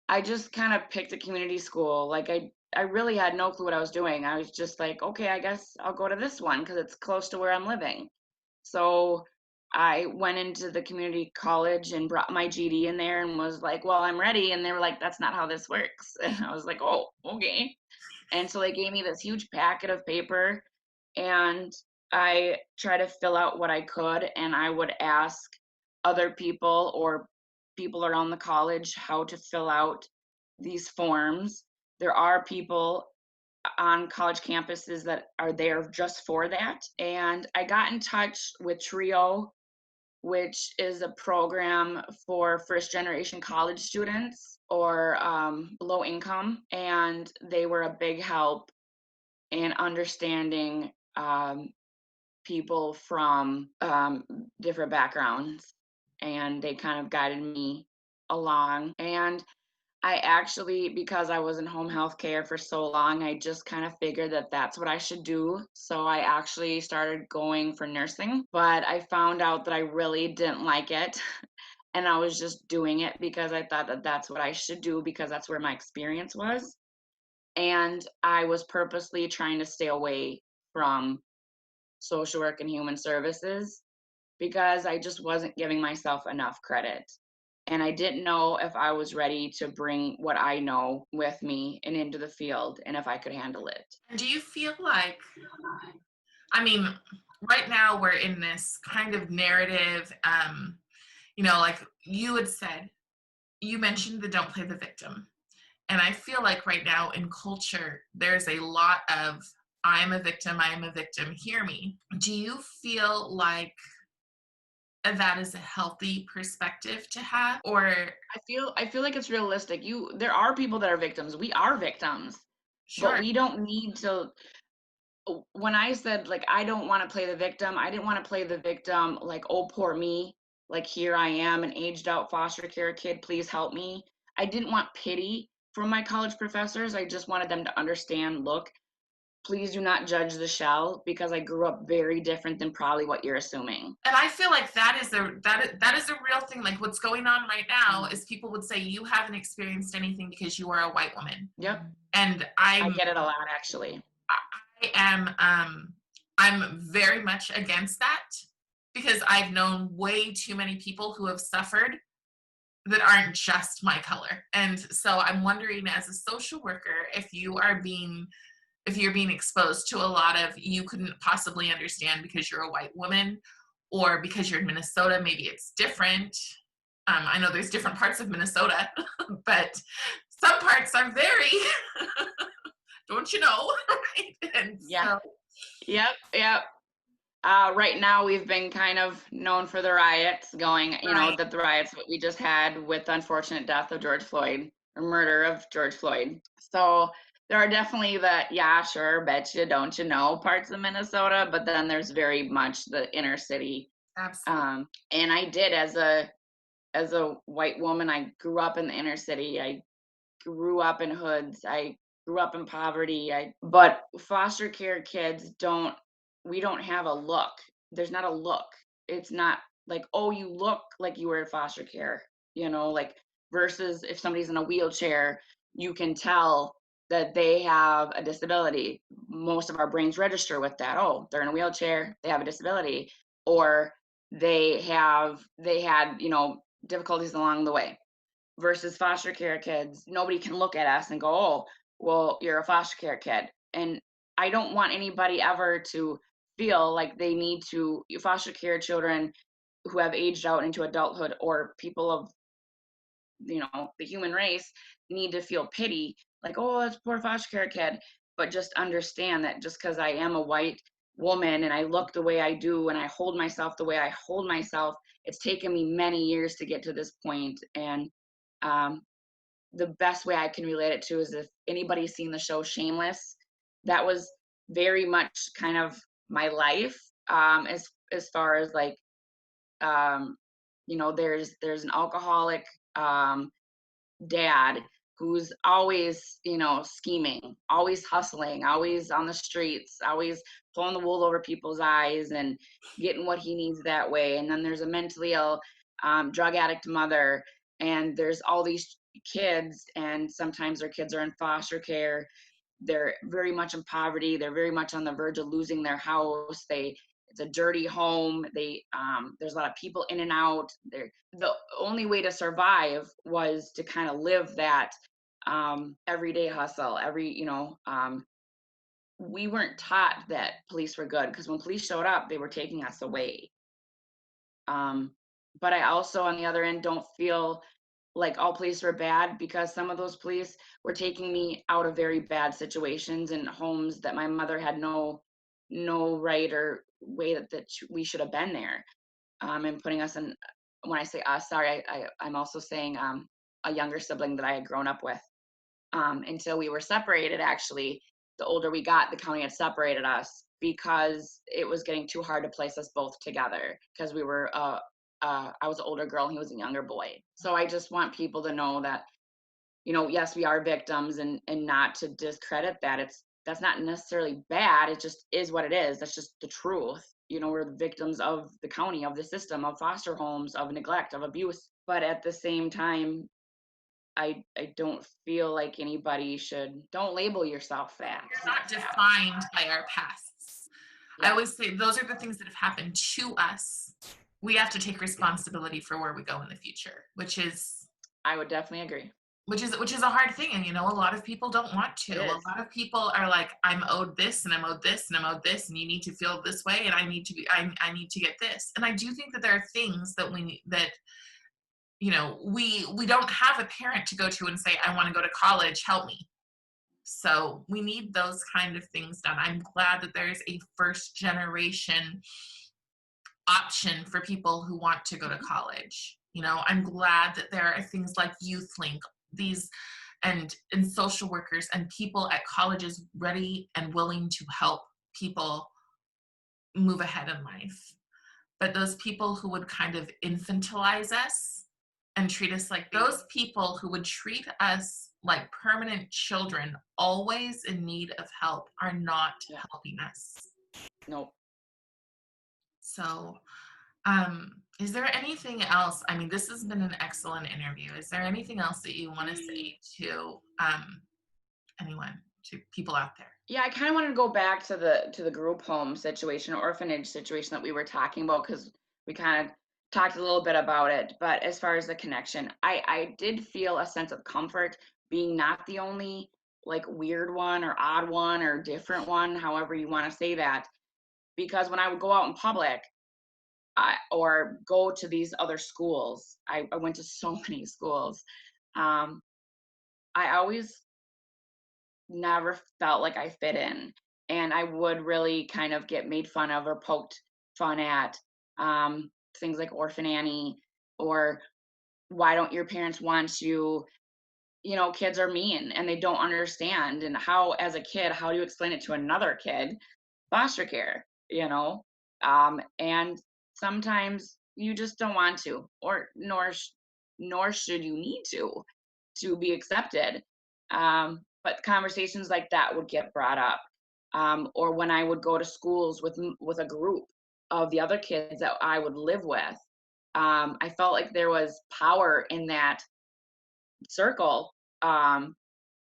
B: I just kind of picked a community school. Like I really had no clue what I was doing. I was just like, okay, I guess I'll go to this one because it's close to where I'm living. So I went into the community college and brought my GD in there and was like, well, I'm ready. And they were like, that's not how this works. And I was like, oh, okay. And so they gave me this huge packet of paper, and I try to fill out what I could, and I would ask other people or people around the college how to fill out these forms. There are people on college campuses that are there just for that. And I got in touch with Trio, which is a program for first generation college students or low income. And they were a big help in understanding people from different backgrounds. And they kind of guided me along. And I actually, because I was in home health care for so long, I just kind of figured that that's what I should do. So I actually started going for nursing, but I found out that I really didn't like it. And I was just doing it because I thought that that's what I should do because that's where my experience was. And I was purposely trying to stay away from social work and human services because I just wasn't giving myself enough credit. And I didn't know if I was ready to bring what I know with me and into the field and if I could handle it.
A: And do you feel like, I mean, right now we're in this kind of narrative, like you had said, you mentioned the don't play the victim. And I feel like right now in culture, there's a lot of, I'm a victim, hear me. Do you feel like that is a healthy perspective to have? Or
B: I feel like it's realistic. There are people that are victims. We are victims. But
A: sure,
B: we don't need to. When I said like I don't want to play the victim, I didn't want to play the victim like, oh poor me, like here I am, an aged out foster care kid, please help me. I didn't want pity from my college professors. I just wanted them to understand, look, please do not judge the shell because I grew up very different than probably what you're assuming.
A: and I feel like that is a real thing. Like what's going on right now is people would say you haven't experienced anything because you are a white woman.
B: Yep.
A: And
B: I get it a lot actually.
A: I am I'm very much against that because I've known way too many people who have suffered that aren't just my color. And so I'm wondering as a social worker if you're being exposed to a lot of you couldn't possibly understand because you're a white woman or because you're in Minnesota, maybe it's different. I know there's different parts of Minnesota, but some parts are very, don't you know? Right? And
B: Yeah.
A: so,
B: Yep. Right now, we've been kind of known for the riots going,
A: right.
B: the riots that we just had with the unfortunate death of George Floyd, or murder of George Floyd. So there are definitely the, yeah, sure, bet you, don't you know, parts of Minnesota, but then there's very much the inner city.
A: Absolutely.
B: And I did, as a white woman, I grew up in the inner city. I grew up in hoods. I grew up in poverty. But foster care kids we don't have a look. There's not a look. It's not like, oh, you look like you were in foster care, like versus if somebody's in a wheelchair, you can tell that they have a disability. Most of our brains register with that. Oh, they're in a wheelchair, they have a disability, or they had, difficulties along the way versus foster care kids. Nobody can look at us and go, oh, well, you're a foster care kid. And I don't want anybody ever to feel like they need to, foster care children who have aged out into adulthood or people of, the human race need to feel pity, like, oh, it's poor foster care kid. But just understand that just because I am a white woman and I look the way I do and I hold myself the way I hold myself, it's taken me many years to get to this point. And um, the best way I can relate it to is if anybody's seen the show Shameless, that was very much kind of my life. As far as like, um, there's an alcoholic dad who's always, scheming, always hustling, always on the streets, always pulling the wool over people's eyes and getting what he needs that way. And then there's a mentally ill drug addict mother, and there's all these kids, and sometimes their kids are in foster care. They're very much in poverty. They're very much on the verge of losing their house. It's a dirty home. There's a lot of people in and out. The only way to survive was to kind of live that everyday hustle. We weren't taught that police were good, because when police showed up, they were taking us away. But I also, on the other end, don't feel like all police were bad, because some of those police were taking me out of very bad situations in homes that my mother had no right or way that we should have been there, and putting us in. When I say us, sorry, I'm also saying a younger sibling that I had grown up with, until we were separated. Actually, the older we got, the county had separated us because it was getting too hard to place us both together, because we were I was an older girl and he was a younger boy. So I just want people to know that, yes, we are victims, and not to discredit that. That's not necessarily bad. It just is what it is. That's just the truth. We're the victims of the county, of the system, of foster homes, of neglect, of abuse. But at the same time, I don't feel like anybody don't label yourself that.
A: We're not defined by our pasts. Yeah. I always say those are the things that have happened to us. We have to take responsibility for where we go in the future, which is,
B: I would definitely agree.
A: Which is a hard thing. And, a lot of people don't want to. A lot of people are like, I'm owed this and I'm owed this and I'm owed this, and you need to feel this way, and I need to get this. And I do think that there are things that we don't have a parent to go to and say, I want to go to college, help me. So we need those kind of things done. I'm glad that there's a first generation option for people who want to go to college. I'm glad that there are things like YouthLink, and social workers and people at colleges ready and willing to help people move ahead in life. But those people who would kind of infantilize us and treat us like those people who would treat us like permanent children, always in need of help, are not helping us.
B: Nope.
A: So, is there anything else? I mean, this has been an excellent interview. Is there anything else that you want to say to anyone, to people out there?
B: Yeah, I kind of want to go back to the group home situation, orphanage situation that we were talking about, because we kind of talked a little bit about it. But as far as the connection, I did feel a sense of comfort being not the only like weird one or odd one or different one, however you want to say that. Because when I would go out in public, or go to these other schools, I went to so many schools. I always never felt like I fit in, and I would really kind of get made fun of or poked fun at, things like Orphan Annie, or why don't your parents want you? Kids are mean and they don't understand. And how, as a kid, how do you explain it to another kid? Foster care, and sometimes you just don't want to, or nor should you need to be accepted. But conversations like that would get brought up, or when I would go to schools with a group of the other kids that I would live with, I felt like there was power in that circle.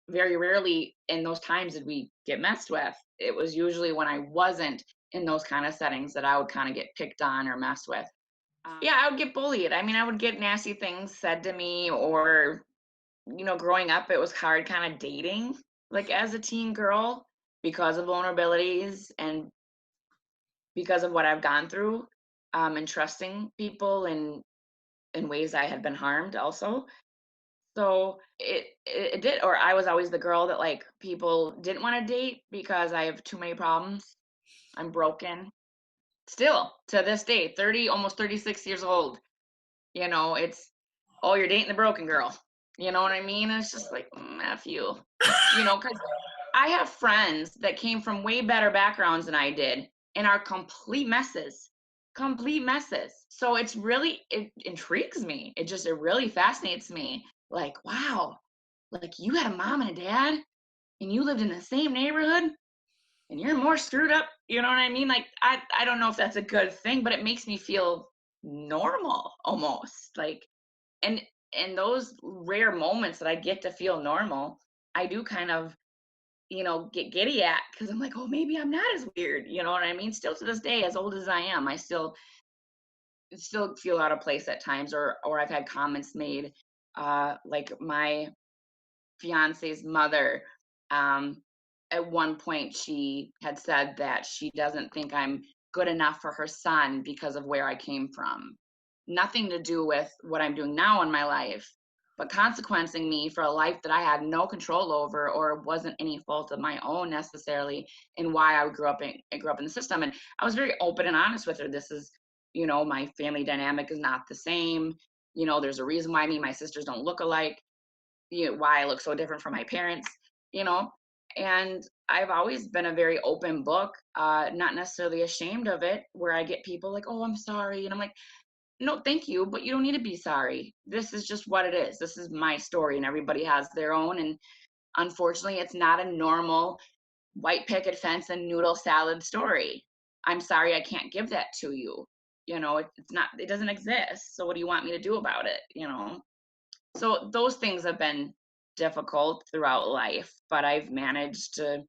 B: Very rarely in those times did we get messed with. It was usually when I wasn't in those kind of settings that I would kind of get picked on or messed with. I would get bullied. I mean, I would get nasty things said to me, or, growing up, it was hard kind of dating, like as a teen girl, because of vulnerabilities and because of what I've gone through, and trusting people in ways I had been harmed also. So it did, or I was always the girl that like people didn't want to date because I have too many problems. I'm broken. Still to this day, 30, almost 36 years old. It's, oh, you're dating the broken girl. You know what I mean? And it's just like, F you. Because I have friends that came from way better backgrounds than I did and are complete messes. Complete messes. So it intrigues me. It really fascinates me. Like, wow, like you had a mom and a dad and you lived in the same neighborhood and you're more screwed up. You know what I mean? Like, I don't know if that's a good thing, but it makes me feel normal almost. Like, and in those rare moments that I get to feel normal, I do kind of, get giddy at, because I'm like, oh, maybe I'm not as weird. You know what I mean? Still to this day, as old as I am, I still feel out of place at times, or I've had comments made, like my fiance's mother, um, at one point she had said that she doesn't think I'm good enough for her son because of where I came from. Nothing to do with what I'm doing now in my life, but consequencing me for a life that I had no control over, or wasn't any fault of my own necessarily, in why I grew up in the system. And I was very open and honest with her. This is, my family dynamic is not the same. There's a reason why me and my sisters don't look alike, why I look so different from my parents, you know. And I've always been a very open book, not necessarily ashamed of it, where I get people like, oh, I'm sorry. And I'm like, no, thank you, but you don't need to be sorry. This is just what it is. This is my story, and everybody has their own. And unfortunately, it's not a normal white picket fence and noodle salad story. I'm sorry, I can't give that to you. It's not, it doesn't exist. So what do you want me to do about it? So those things have been difficult throughout life, but I've managed to,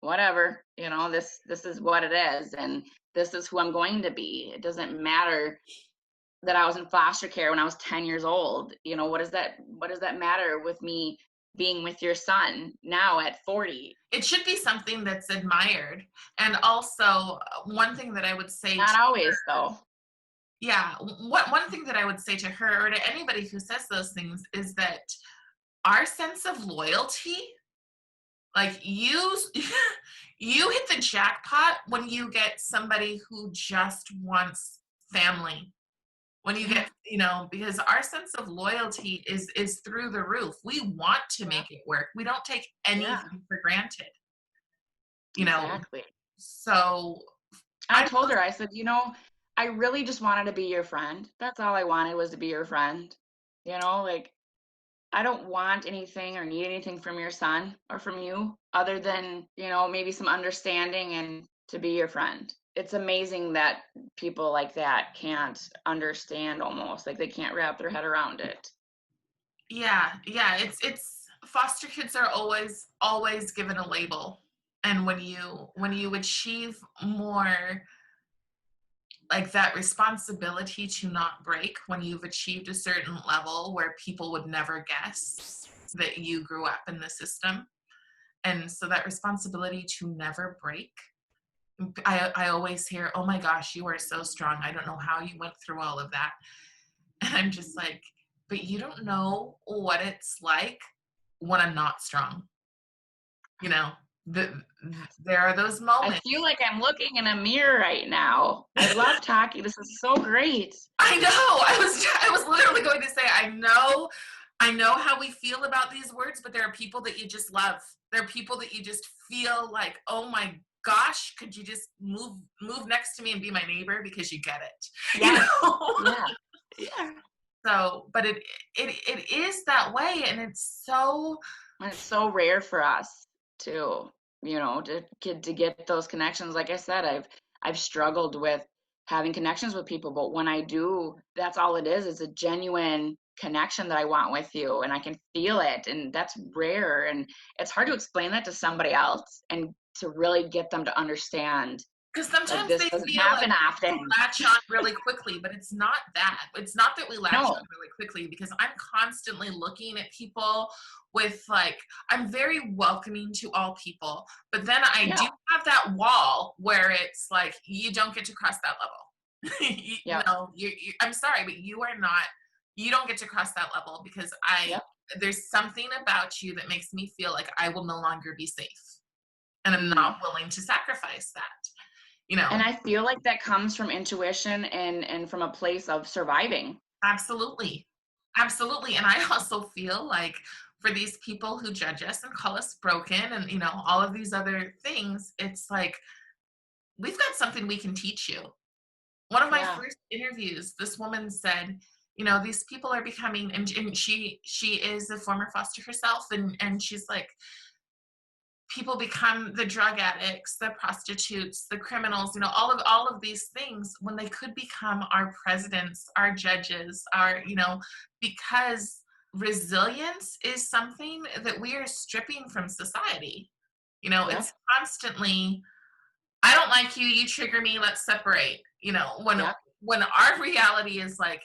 B: whatever, this is what it is, and this is who I'm going to be. It doesn't matter that I was in foster care when I was 10 years old. What does that matter with me being with your son now at 40?
A: It should be something that's admired. And also, one thing that I would say
B: Not
A: to
B: always, though.
A: yeah, one thing that I would say to her, or to anybody who says those things, is that our sense of loyalty, like you hit the jackpot when you get somebody who just wants family. When you
B: Yeah,
A: get, because our sense of loyalty is through the roof. We want to
B: yeah,
A: make it work. We don't take
B: yeah,
A: anything for granted, you know.
B: exactly.
A: So
B: I
A: I
B: told her, I said, I really just wanted to be your friend. That's all I wanted, was to be your friend. Like, I don't want anything or need anything from your son or from you, other than, maybe some understanding and to be your friend. It's amazing that people like that can't understand, almost like they can't wrap their head around it.
A: yeah, it's foster kids are always given a label. And when you achieve more, like that responsibility to not break, when you've achieved a certain level where people would never guess that you grew up in the system, and so that responsibility to never break, I always hear, oh my gosh, you are so strong, I don't know how you went through all of that. And I'm just like, but you don't know what it's like when I'm not strong. You know, the, there are those
B: I
A: moments.
B: feel like I'm looking in a mirror right now. I love talking. This is so great.
A: I know. I was literally going to say, I know how we feel about these words, but there are people that you just love. There are people that you just feel like, oh my gosh, could you just move next to me and be my neighbor because you get it. You
B: Yes.
A: know?
B: Yeah. Yeah.
A: So, but it is that way, and it's so
B: And it's so rare for us too, to get those connections. Like I said, I've struggled with having connections with people, but when I do, that's all it is. It's a genuine connection that I want with you, and I can feel it, and that's rare. And it's hard to explain that to somebody else and to really get them to understand,
A: because
B: like,
A: sometimes
B: this
A: they
B: doesn't
A: feel like
B: happen
A: we
B: often.
A: latch on really quickly, but it's not that. It's not that we latch
B: No.
A: on really quickly, because I'm constantly looking at people with, like, I'm very welcoming to all people, but then I
B: Yeah.
A: do have that wall where it's like, you don't get to cross that level.
B: Yep.
A: I'm sorry, but you don't get to cross that level, because
B: Yep.
A: there's something about you that makes me feel like I will no longer be safe. And I'm
B: Hmm.
A: not willing to sacrifice that,
B: And I feel like that comes from intuition, and from a place of surviving.
A: Absolutely. Absolutely. And I also feel like for these people who judge us and call us broken and, all of these other things, it's like, we've got something we can teach you. One of my
B: Yeah.
A: first interviews, this woman said, these people are becoming, and she is a former foster herself. And she's like, people become the drug addicts, the prostitutes, the criminals, all of these things when they could become our presidents, our judges, because resilience is something that we are stripping from society.
B: Yep.
A: It's constantly, I don't like you, you trigger me, let's separate. When
B: Yep.
A: when our reality is like,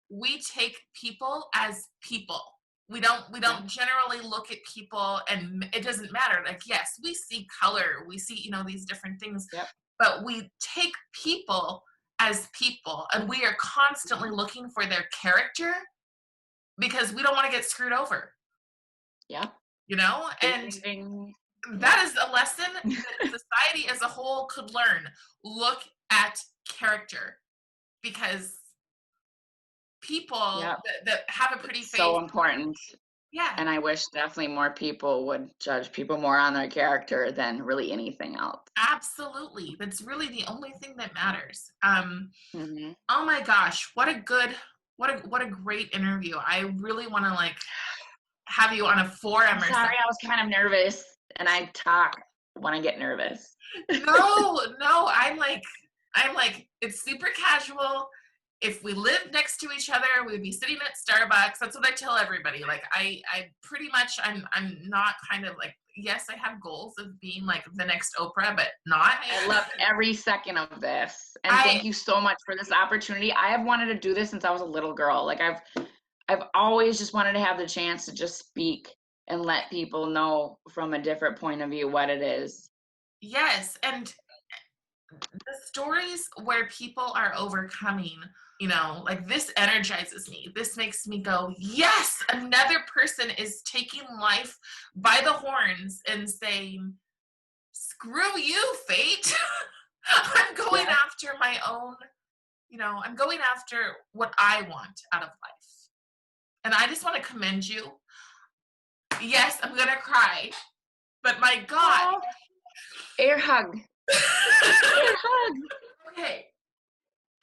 A: we take people as people. We don't generally look at people, and it doesn't matter. Like, yes, we see color, we see, these different things,
B: Yep.
A: but we take people as people, and we are constantly looking for their character because we don't want to get screwed over.
B: Yep.
A: And
B: Ding.
A: that is a lesson that society as a whole could learn. Look at character, because people that have a pretty face.
B: So important.
A: Yeah.
B: And I wish definitely more people would judge people more on their character than really anything else.
A: Absolutely. That's really the only thing that matters.
B: Mm-hmm.
A: Oh my gosh, what a great interview. I really want to have you on a forum.
B: I'm sorry, I was kind of nervous, and I talk when I get nervous.
A: No, I'm like, it's super casual. If we lived next to each other, we'd be sitting at Starbucks. That's what I tell everybody. Like, I pretty much, I'm not kind of like, yes, I have goals of being like the next Oprah, but not.
B: I love every second of this. And thank you so much for this opportunity. I have wanted to do this since I was a little girl. Like, I've always just wanted to have the chance to just speak and let people know from a different point of view what it is.
A: Yes. And the stories where people are overcoming, like, this energizes me. This makes me go, yes, another person is taking life by the horns and saying, screw you, fate. I'm going after my own, I'm going after what I want out of life. And I just want to commend you. Yes, I'm going to cry, but my God.
B: Oh, air hug. Air hug.
A: Okay.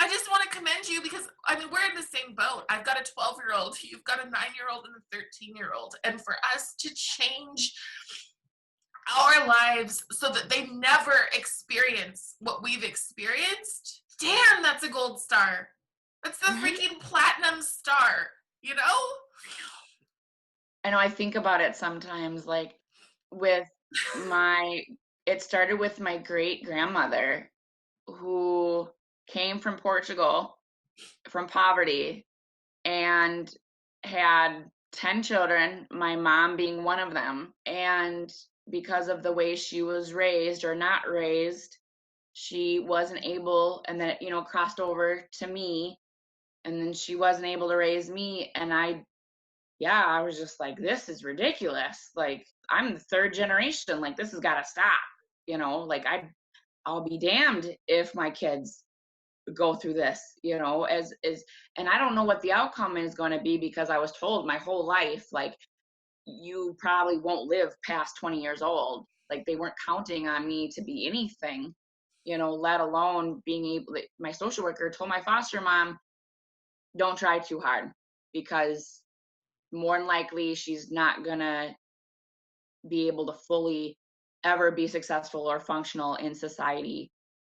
A: I just want to commend you because, we're in the same boat. I've got a 12-year-old, you've got a 9-year-old and a 13-year-old. And for us to change our lives so that they never experience what we've experienced, damn, that's a gold star. That's the freaking platinum star,
B: I know, I think about it sometimes, like, it started with my great grandmother, who came from Portugal, from poverty, and had 10 children, my mom being one of them. And because of the way she was raised or not raised, she wasn't able, and then it, crossed over to me, and then she wasn't able to raise me. And I was just like, this is ridiculous. Like, I'm the third generation. Like, this has got to stop. Like, I'll be damned if my kids go through this, and I don't know what the outcome is going to be, because I was told my whole life, like, you probably won't live past 20 years old. Like, they weren't counting on me to be anything, let alone being able. My social worker told my foster mom, don't try too hard, because more than likely she's not gonna be able to fully ever be successful or functional in society.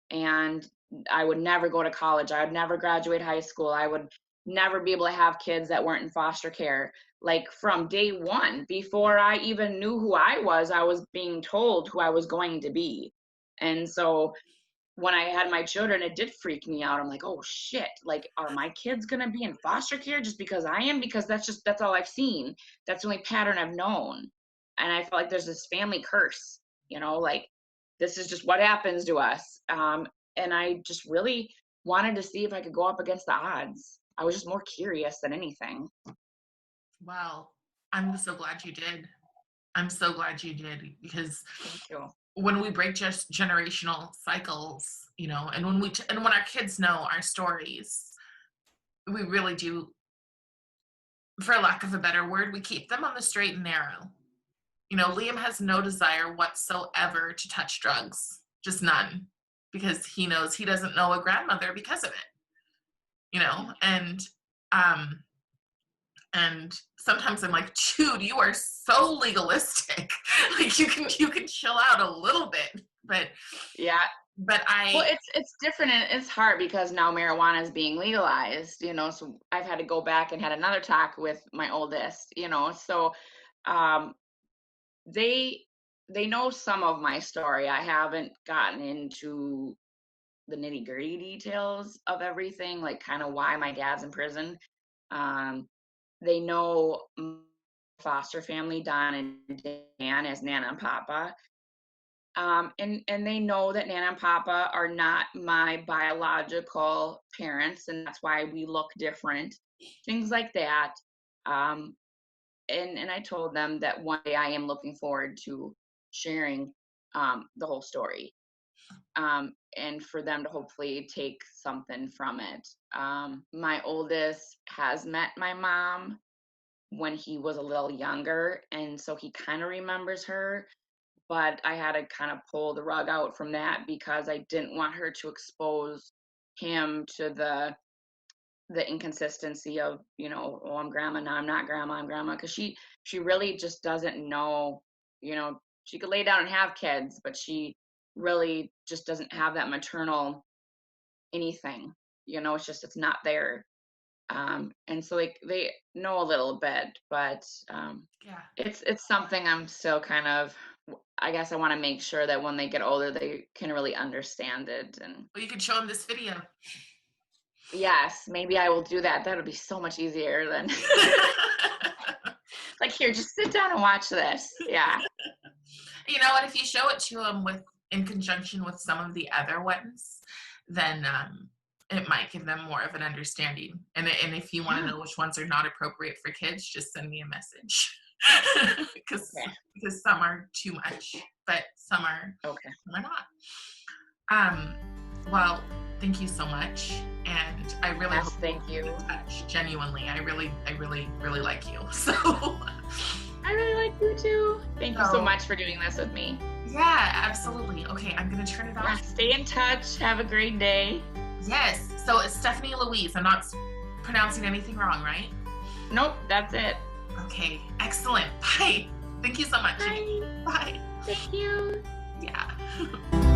B: And I would never go to college. I would never graduate high school. I would never be able to have kids that weren't in foster care. Like, from day one, before I even knew who I was being told who I was going to be. And so when I had my children, it did freak me out. I'm like, oh shit, like, are my kids gonna be in foster care just because I am? Because that's all I've seen. That's the only pattern I've known. And I feel like there's this family curse, like, this is just what happens to us. And I just really wanted to see if I could go up against the odds. I was just more curious than anything.
A: Wow. I'm so glad you did. I'm so glad you did, because
B: Thank you.
A: When we break just generational cycles, and when our kids know our stories, we really do, for lack of a better word, we keep them on the straight and narrow. Liam has no desire whatsoever to touch drugs, just none, because he knows he doesn't know a grandmother because of it. And And sometimes I'm like, dude, you are so legalistic. Like you can chill out a little bit. But
B: Yeah. Well, it's different and it's hard because now marijuana is being legalized, so I've had to go back and had another talk with my oldest, so um they know some of my story. I haven't gotten into the nitty-gritty details of everything, like kind of why my dad's in prison. They know foster family, Don and Dan, as Nana and Papa. And they know that Nana and Papa are not my biological parents, and that's why we look different, things like that. Um, and I told them that one day I am looking forward to sharing the whole story, and for them to hopefully take something from it. My oldest has met my mom when he was a little younger, and so he kind of remembers her, but I had to kind of pull the rug out from that because I didn't want her to expose him to the inconsistency of, oh, I'm grandma, no, I'm not grandma, I'm grandma, because she really just doesn't know. She could lay down and have kids, but she really just doesn't have that maternal anything. It's not there. And so they know a little bit, but
A: yeah.
B: it's something I'm still kind of, I guess I want to make sure that when they get older, they can really understand it. And
A: Well, you could show them this video.
B: yes, maybe I will do that. That would be so much easier than like, here, just sit down and watch this. Yeah.
A: You know what? If you show it to them in conjunction with some of the other ones, then it might give them more of an understanding. And if you want to know which ones are not appropriate for kids, just send me a message. because some are too much, but some are not. Well, thank you so much, and I really hope
B: thank you.
A: In touch. Genuinely, I really like you. So
B: I really like you too. Thank you so much for doing this with me.
A: Yeah, absolutely. Okay, I'm gonna turn it off.
B: Yeah, stay in touch. Have a great day.
A: Yes. So it's Stephanie Louise. I'm not pronouncing anything wrong, right?
B: Nope, that's it.
A: Okay, excellent. Bye. Thank you so much.
B: Bye.
A: Bye.
B: Thank you.
A: Yeah.